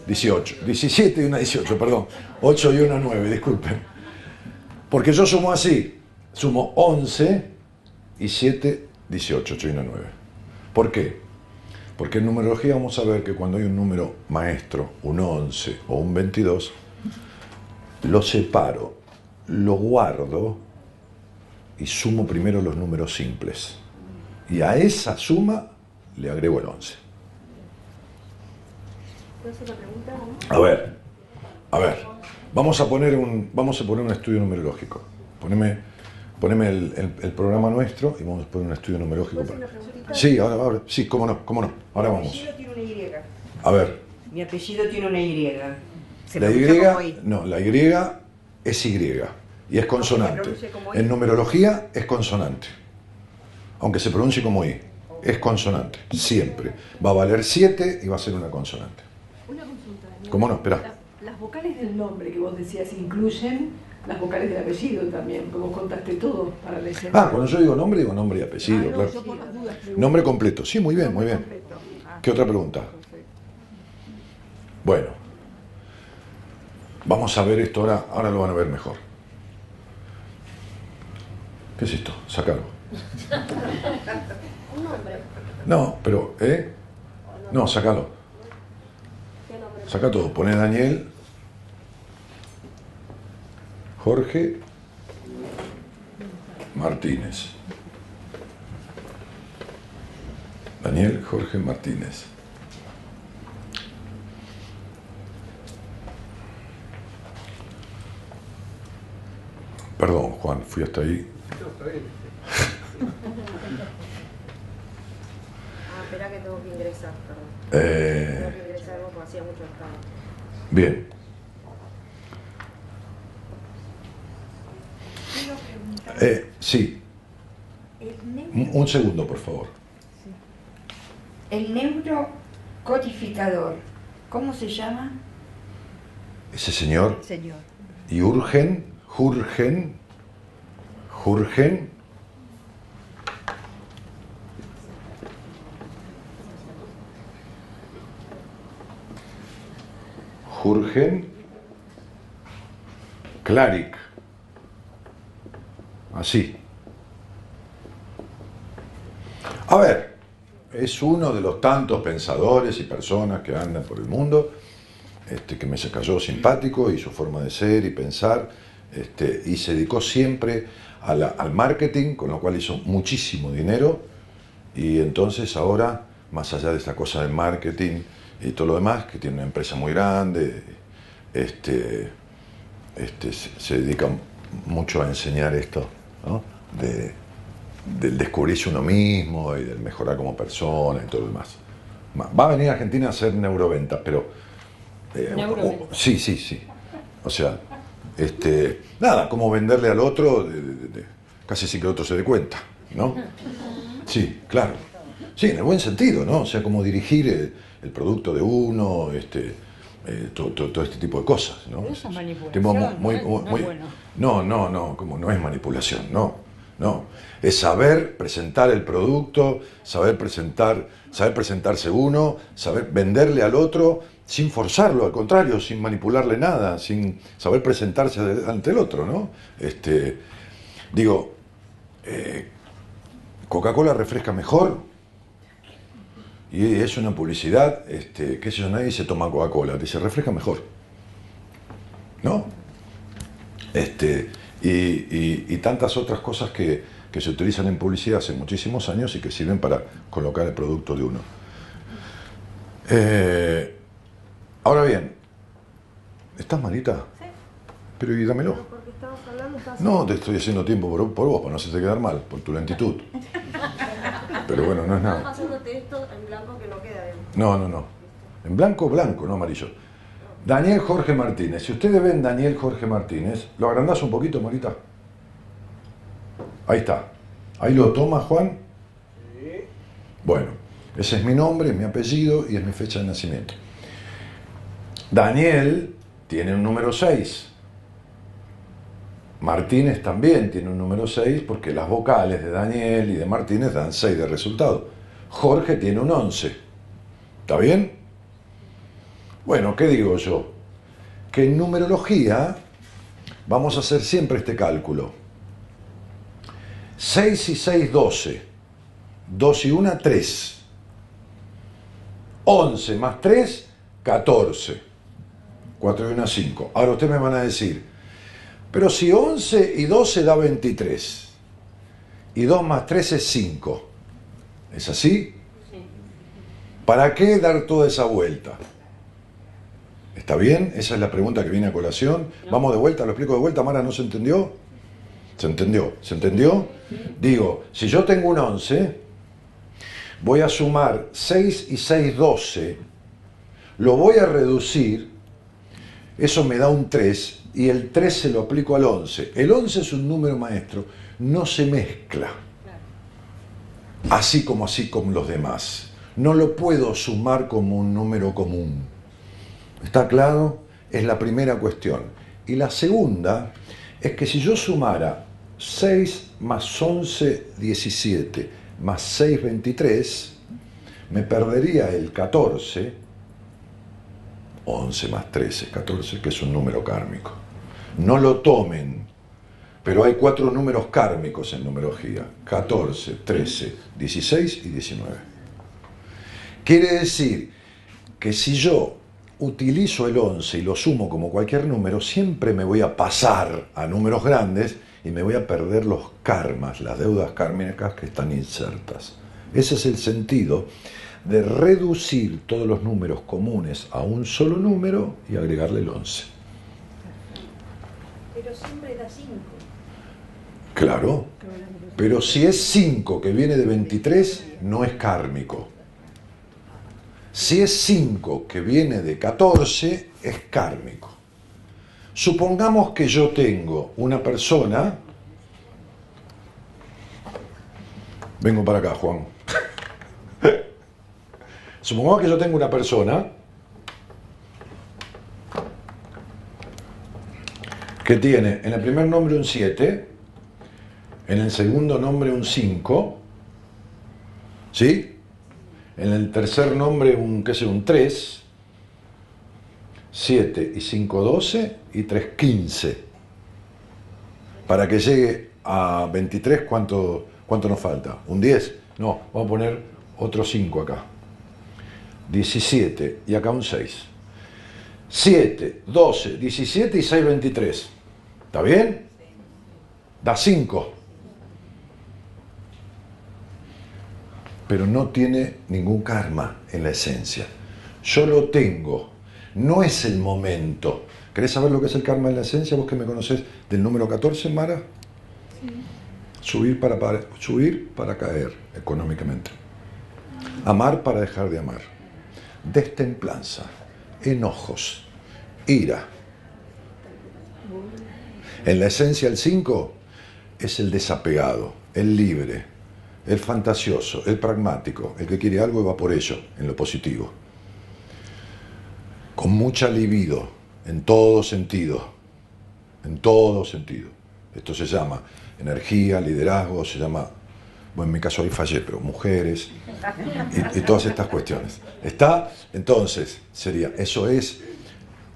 18. 17 y 1, 18, perdón. 8 y 1, 9, disculpen. Porque yo sumo así. Sumo 11 y 7, 18, 8 y 1, 9. ¿Por qué? Porque en numerología vamos a ver que cuando hay un número maestro, un 11 o un 22, lo separo, lo guardo y sumo primero los números simples. Y a esa suma le agrego el 11. ¿Puedo hacer una pregunta? A ver, vamos a poner un estudio numerológico. Poneme el programa nuestro y vamos a poner un estudio numerológico. ¿Puedo hacer una preguntita? Sí, ahora, sí, cómo no. Ahora vamos. Mi apellido tiene una Y. A ver, Mi apellido tiene una Y. Se la pronuncia como Y, no, la Y es Y y es consonante. pronuncie como I. En numerología es consonante. Aunque se pronuncie como I, es consonante, siempre. Va a valer 7 y va a ser una consonante. Una consulta, Daniel. ¿Cómo no? Espera. Las vocales del nombre que vos decías incluyen las vocales del apellido también, porque vos contaste todo para la esencia. Cuando yo digo nombre y apellido, no, claro. yo por las dudas pregunto. Nombre completo, sí, muy bien, muy bien. Completo. ¿Qué otra pregunta? Perfecto. Bueno, vamos a ver esto ahora lo van a ver mejor. ¿Qué es esto? Sácalo. un nombre. No, pero, No, sácalo. ¿Qué nombre? Saca todo. Pone Daniel, Jorge Martínez. Daniel Jorge Martínez. Perdón, Juan, fui hasta ahí. Espera que tengo que ingresar, perdón. Tengo que ingresar algo porque hacía mucho estado. Bien. Sí, un segundo, por favor. El neurocodificador, ¿cómo se llama? Ese señor, Señor. Jürgen, Klarik. Así. A ver, es uno de los tantos pensadores y personas que andan por el mundo, que me se cayó simpático y su forma de ser y pensar, y se dedicó siempre al marketing, con lo cual hizo muchísimo dinero, y entonces ahora, más allá de esta cosa del marketing y todo lo demás, que tiene una empresa muy grande, se dedica mucho a enseñar esto, ¿no? Del descubrirse uno mismo y del mejorar como persona y todo lo demás. Va a venir a Argentina a hacer neuroventa, pero... sí. O sea, nada, como venderle al otro casi sin que el otro se dé cuenta, ¿no? Sí, claro. Sí, en el buen sentido, ¿no? O sea, como dirigir el producto de uno, todo este tipo de cosas, ¿no? Pero eso es manipulación, Tipo no es bueno. No, como no es manipulación, no. Es saber presentar el producto, saber presentarse uno, saber venderle al otro sin forzarlo, al contrario, sin manipularle nada, sin saber presentarse ante el otro, ¿no? Coca-Cola refresca mejor y es una publicidad, qué sé yo, nadie se toma Coca-Cola, dice refresca mejor, ¿no? Y tantas otras cosas que se utilizan en publicidad hace muchísimos años y que sirven para colocar el producto de uno. Ahora bien, ¿estás malita? Sí. Pero y dámelo. Pero porque estabas hablando, estabas... No, te estoy haciendo tiempo por vos, para no hacerte quedar mal, por tu lentitud. Pero bueno, no es Estaba nada. pasándote esto en blanco que no queda bien. No. En blanco, no amarillo. Daniel Jorge Martínez. Si ustedes ven Daniel Jorge Martínez, ¿lo agrandás un poquito, Marita? Ahí está. ¿Ahí lo toma, Juan? Sí. Bueno, ese es mi nombre, es mi apellido y es mi fecha de nacimiento. Daniel tiene un número 6. Martínez también tiene un número 6 porque las vocales de Daniel y de Martínez dan 6 de resultado. Jorge tiene un 11. ¿Está bien? Bueno, ¿qué digo yo? Que en numerología vamos a hacer siempre este cálculo. 6 y 6, 12. 2 y 1, 3. 11 más 3, 14. 4 y 1, 5. Ahora ustedes me van a decir, pero si 11 y 12 da 23, y 2 más 3 es 5, ¿es así? Sí. ¿Para qué dar toda esa vuelta? ¿Está bien? Esa es la pregunta que viene a colación. No. Vamos de vuelta, lo explico de vuelta. Mara, ¿no se entendió? ¿Se entendió? ¿Se entendió? Digo, si yo tengo un 11, voy a sumar 6 y 6, 12, lo voy a reducir, eso me da un 3, y el 3 se lo aplico al 11. El 11 es un número maestro, no se mezcla, así como los demás. No lo puedo sumar como un número común. ¿Está claro? Es la primera cuestión. Y la segunda es que si yo sumara 6 más 11, 17, más 6, 23, me perdería el 14, 11 más 13, 14, que es un número kármico. No lo tomen, pero hay 4 números kármicos en numerología: 14, 13, 16 y 19. Quiere decir que si yo utilizo el 11 y lo sumo como cualquier número, siempre me voy a pasar a números grandes y me voy a perder los karmas, las deudas kármicas que están insertas. Ese es el sentido de reducir todos los números comunes a un solo número y agregarle el 11. Pero siempre da 5. Claro, pero si es 5 que viene de 23, no es kármico. Si es 5 que viene de 14, es kármico. Supongamos que yo tengo una persona... Vengo para acá, Juan. Supongamos que yo tengo una persona que tiene en el primer nombre un 7, en el segundo nombre un 5, ¿sí? En el tercer nombre un 3, 7 y 5, 12 y 3, 15. Para que llegue a 23, ¿cuánto nos falta? Un 10. No, vamos a poner otro 5 acá. 17 y acá un 6. 7, 12, 17 y 6, 23. ¿Está bien? Da 5. Pero no tiene ningún karma en la esencia. Yo lo tengo. No es el momento. ¿Querés saber lo que es el karma en la esencia? Vos que me conocés del número 14, Mara. Subir para caer económicamente. Amar para dejar de amar. Destemplanza. Enojos. Ira. En la esencia el 5 es el desapegado, el libre, el fantasioso, el pragmático, el que quiere algo y va por ello, en lo positivo. Con mucha libido, en todo sentido. En todo sentido. Esto se llama energía, liderazgo, se llama, bueno, en mi caso ahí fallé, pero mujeres y todas estas cuestiones. ¿Está? Entonces, eso es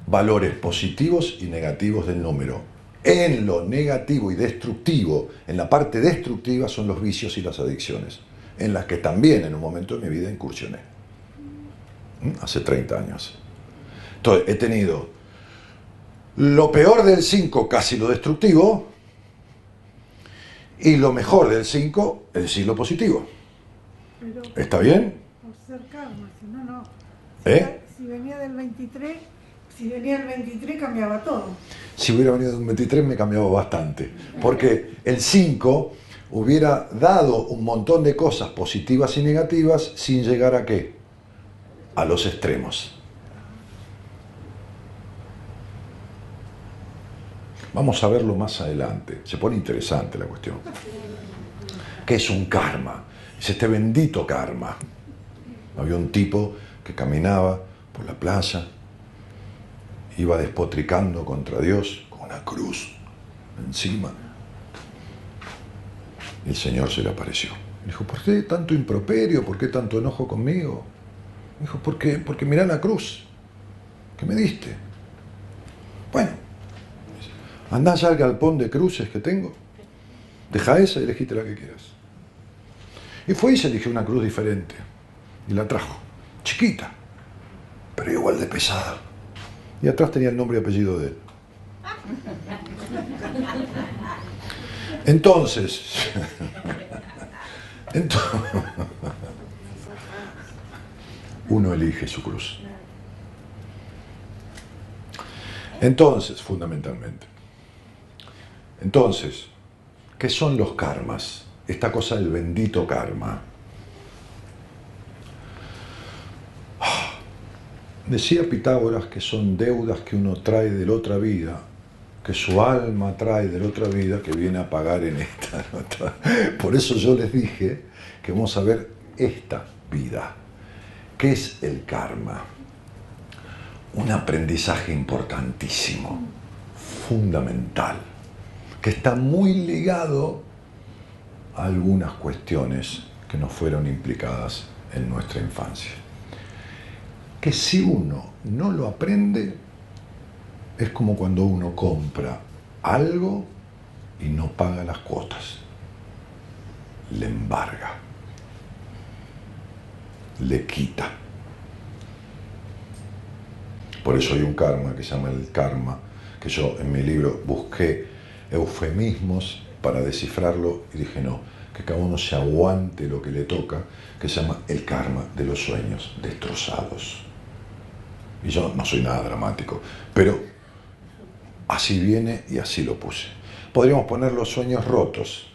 valores positivos y negativos del número. En lo negativo y destructivo, en la parte destructiva son los vicios y las adicciones, en las que también en un momento de mi vida incursioné. Hace 30 años. Entonces, he tenido lo peor del 5, casi lo destructivo, y lo mejor del 5, es decir, lo positivo. Pero, ¿está bien? por ser karma, si no, no. Si venía del 23, si venía el 23 cambiaba todo. Si hubiera venido de un 23 me cambiaba bastante, porque el 5 hubiera dado un montón de cosas positivas y negativas sin llegar a ¿qué? A los extremos. Vamos a verlo más adelante, se pone interesante la cuestión. ¿Qué es un karma? Es este bendito karma. Había un tipo que caminaba por la playa, iba despotricando contra Dios con una cruz encima. Y el Señor se le apareció. Le dijo, ¿por qué tanto improperio? ¿Por qué tanto enojo conmigo? Dijo, porque mirá la cruz que me diste. Bueno, andá ya al galpón de cruces que tengo. Deja esa y elegite la que quieras. Y fue y se eligió una cruz diferente. Y la trajo. Chiquita, pero igual de pesada. Y atrás tenía el nombre y apellido de él. Entonces, uno elige su cruz. Entonces, fundamentalmente. Entonces, ¿qué son los karmas? Esta cosa del bendito karma. Decía Pitágoras que son deudas que uno trae de la otra vida, que su alma trae de la otra vida, que viene a pagar en esta. Por eso yo les dije que vamos a ver esta vida. ¿Qué es el karma? Un aprendizaje importantísimo, fundamental, que está muy ligado a algunas cuestiones que nos fueron implicadas en nuestra infancia. Que si uno no lo aprende, es como cuando uno compra algo y no paga las cuotas. Le embarga. Le quita. Por eso hay un karma que se llama el karma, que yo en mi libro busqué eufemismos para descifrarlo y dije no, que cada uno se aguante lo que le toca, que se llama el karma de los sueños destrozados. Y yo no soy nada dramático, pero así viene y así lo puse. Podríamos poner los sueños rotos,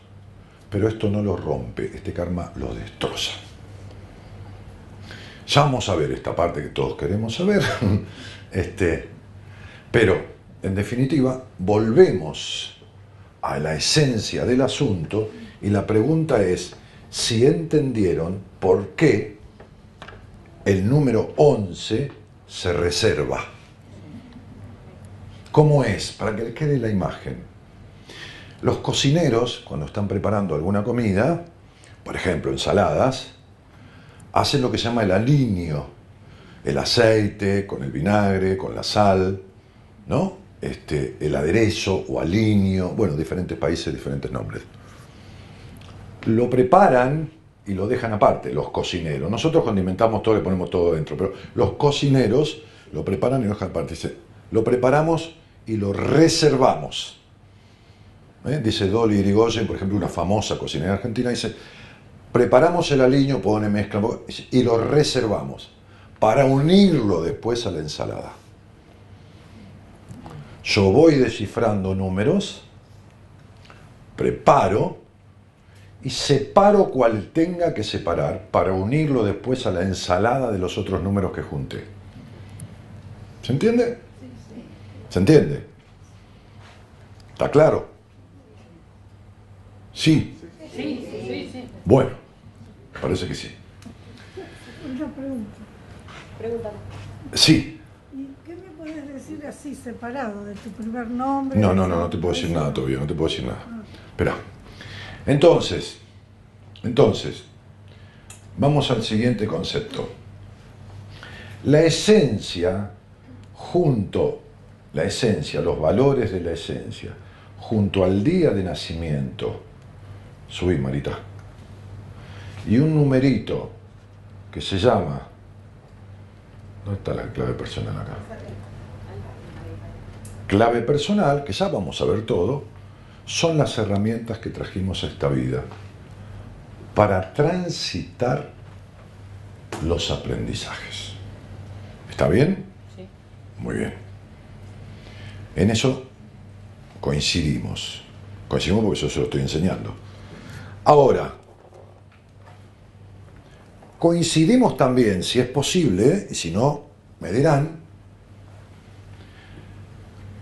pero esto no los rompe, este karma los destroza. Ya vamos a ver esta parte que todos queremos saber, pero en definitiva volvemos a la esencia del asunto y la pregunta es si entendieron por qué el número 11 se reserva. ¿Cómo es? Para que les quede la imagen. Los cocineros, cuando están preparando alguna comida, por ejemplo, ensaladas, hacen lo que se llama el aliño. El aceite, con el vinagre, con la sal, ¿no? El aderezo o aliño, bueno, diferentes países, diferentes nombres. Lo preparan y lo dejan aparte, los cocineros. Nosotros condimentamos todo, le ponemos todo dentro, pero los cocineros lo preparan y lo dejan aparte. Dice, lo preparamos y lo reservamos. Dice Dolly Irigoyen, por ejemplo, una famosa cocinera argentina, dice, preparamos el aliño, pone mezcla, y lo reservamos para unirlo después a la ensalada. Yo voy descifrando números, preparo y separo cual tenga que separar para unirlo después a la ensalada de los otros números que junté. ¿Se entiende? ¿Se entiende? ¿Está claro? Sí. Bueno, parece que sí. Una pregunta. Pregúntame. Sí. ¿Y qué me puedes decir así, separado, de tu primer nombre? No te puedo decir nada todavía, no te puedo decir nada. Espera. Entonces, vamos al siguiente concepto. La esencia, los valores de la esencia, junto al día de nacimiento, subí, Marita, y un numerito que se llama, ¿dónde está la clave personal acá? Clave personal, que ya vamos a ver todo, son las herramientas que trajimos a esta vida para transitar los aprendizajes. ¿Está bien? Sí. Muy bien. En eso coincidimos porque yo se lo estoy enseñando. Ahora, coincidimos también, si es posible, y si no, me dirán,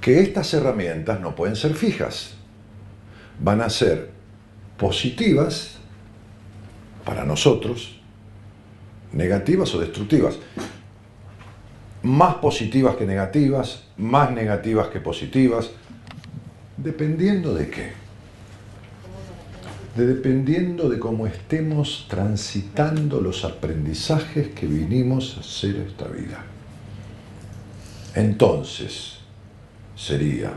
que estas herramientas no pueden ser fijas. Van a ser positivas para nosotros, negativas o destructivas. Más positivas que negativas, más negativas que positivas, dependiendo de qué. Dependiendo de cómo estemos transitando los aprendizajes que vinimos a hacer esta vida. Entonces, sería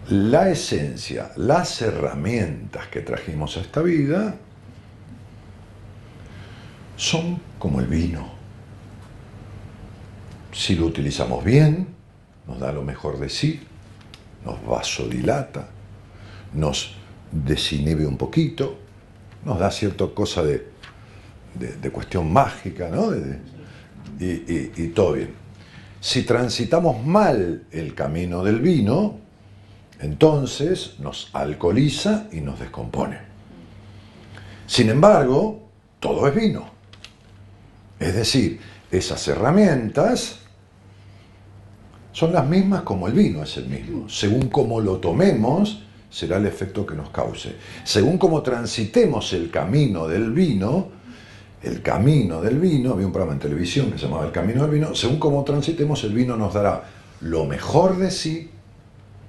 la esencia, las herramientas que trajimos a esta vida son como el vino. Si lo utilizamos bien, nos da lo mejor de sí, nos vasodilata, nos desinhibe un poquito, nos da cierta cosa de cuestión mágica, ¿no? Y todo bien. Si transitamos mal el camino del vino, entonces nos alcoholiza y nos descompone. Sin embargo, todo es vino. Es decir, esas herramientas son las mismas como el vino es el mismo. Según cómo lo tomemos, será el efecto que nos cause. Según cómo transitemos el camino del vino, había un programa en televisión que se llamaba El Camino del Vino, según cómo transitemos el vino nos dará lo mejor de sí,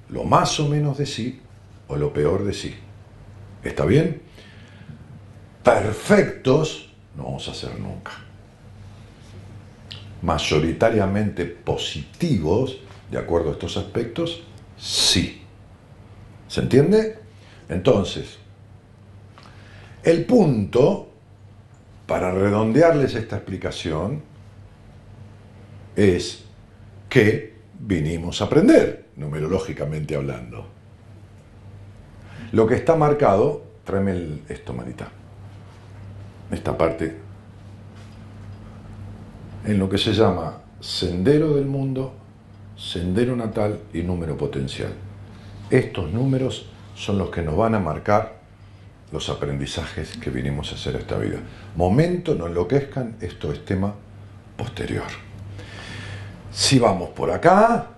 lo más o menos de sí, o lo peor de sí. ¿Está bien? Perfectos no vamos a ser nunca. Mayoritariamente positivos, de acuerdo a estos aspectos, sí. ¿Se entiende? Entonces, el punto, para redondearles esta explicación, es que vinimos a aprender, numerológicamente hablando. Lo que está marcado, tráeme esto, Marita, esta parte, en lo que se llama sendero del mundo, sendero natal y número potencial. Estos números son los que nos van a marcar los aprendizajes que vinimos a hacer esta vida. Momento, no enloquezcan, esto es tema posterior. Si vamos por acá,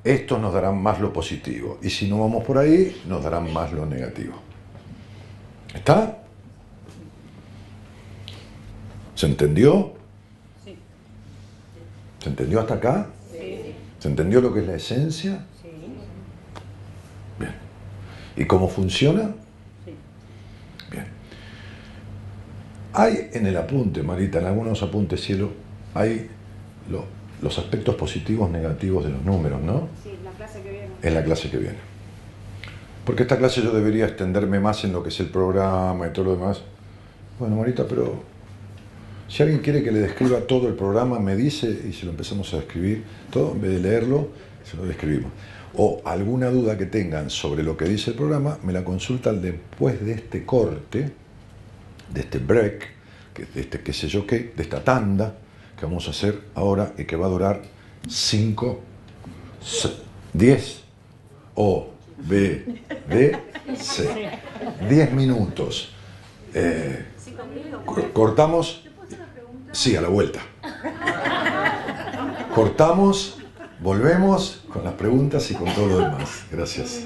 estos nos darán más lo positivo. Y si no vamos por ahí, nos darán más lo negativo. ¿Está? ¿Se entendió? Sí. ¿Se entendió hasta acá? Sí. ¿Se entendió lo que es la esencia? Sí. Bien. ¿Y cómo funciona? Sí. Bien. Hay en el apunte, Marita, en algunos apuntes, cielo, hay los aspectos positivos, negativos de los números, ¿no? Sí, la clase que viene. En la clase que viene. Porque esta clase yo debería extenderme más en lo que es el programa y todo lo demás. Bueno, Marita, pero si alguien quiere que le describa todo el programa, me dice y se lo empezamos a escribir todo, en vez de leerlo, se lo describimos. O alguna duda que tengan sobre lo que dice el programa, me la consultan después de este corte, de este break, de este qué sé yo qué, de esta tanda que vamos a hacer ahora y que va a durar 5, 10 o B, D, C. 10 minutos. Cortamos. Sí, a la vuelta. Cortamos, volvemos con las preguntas y con todo lo demás. Gracias.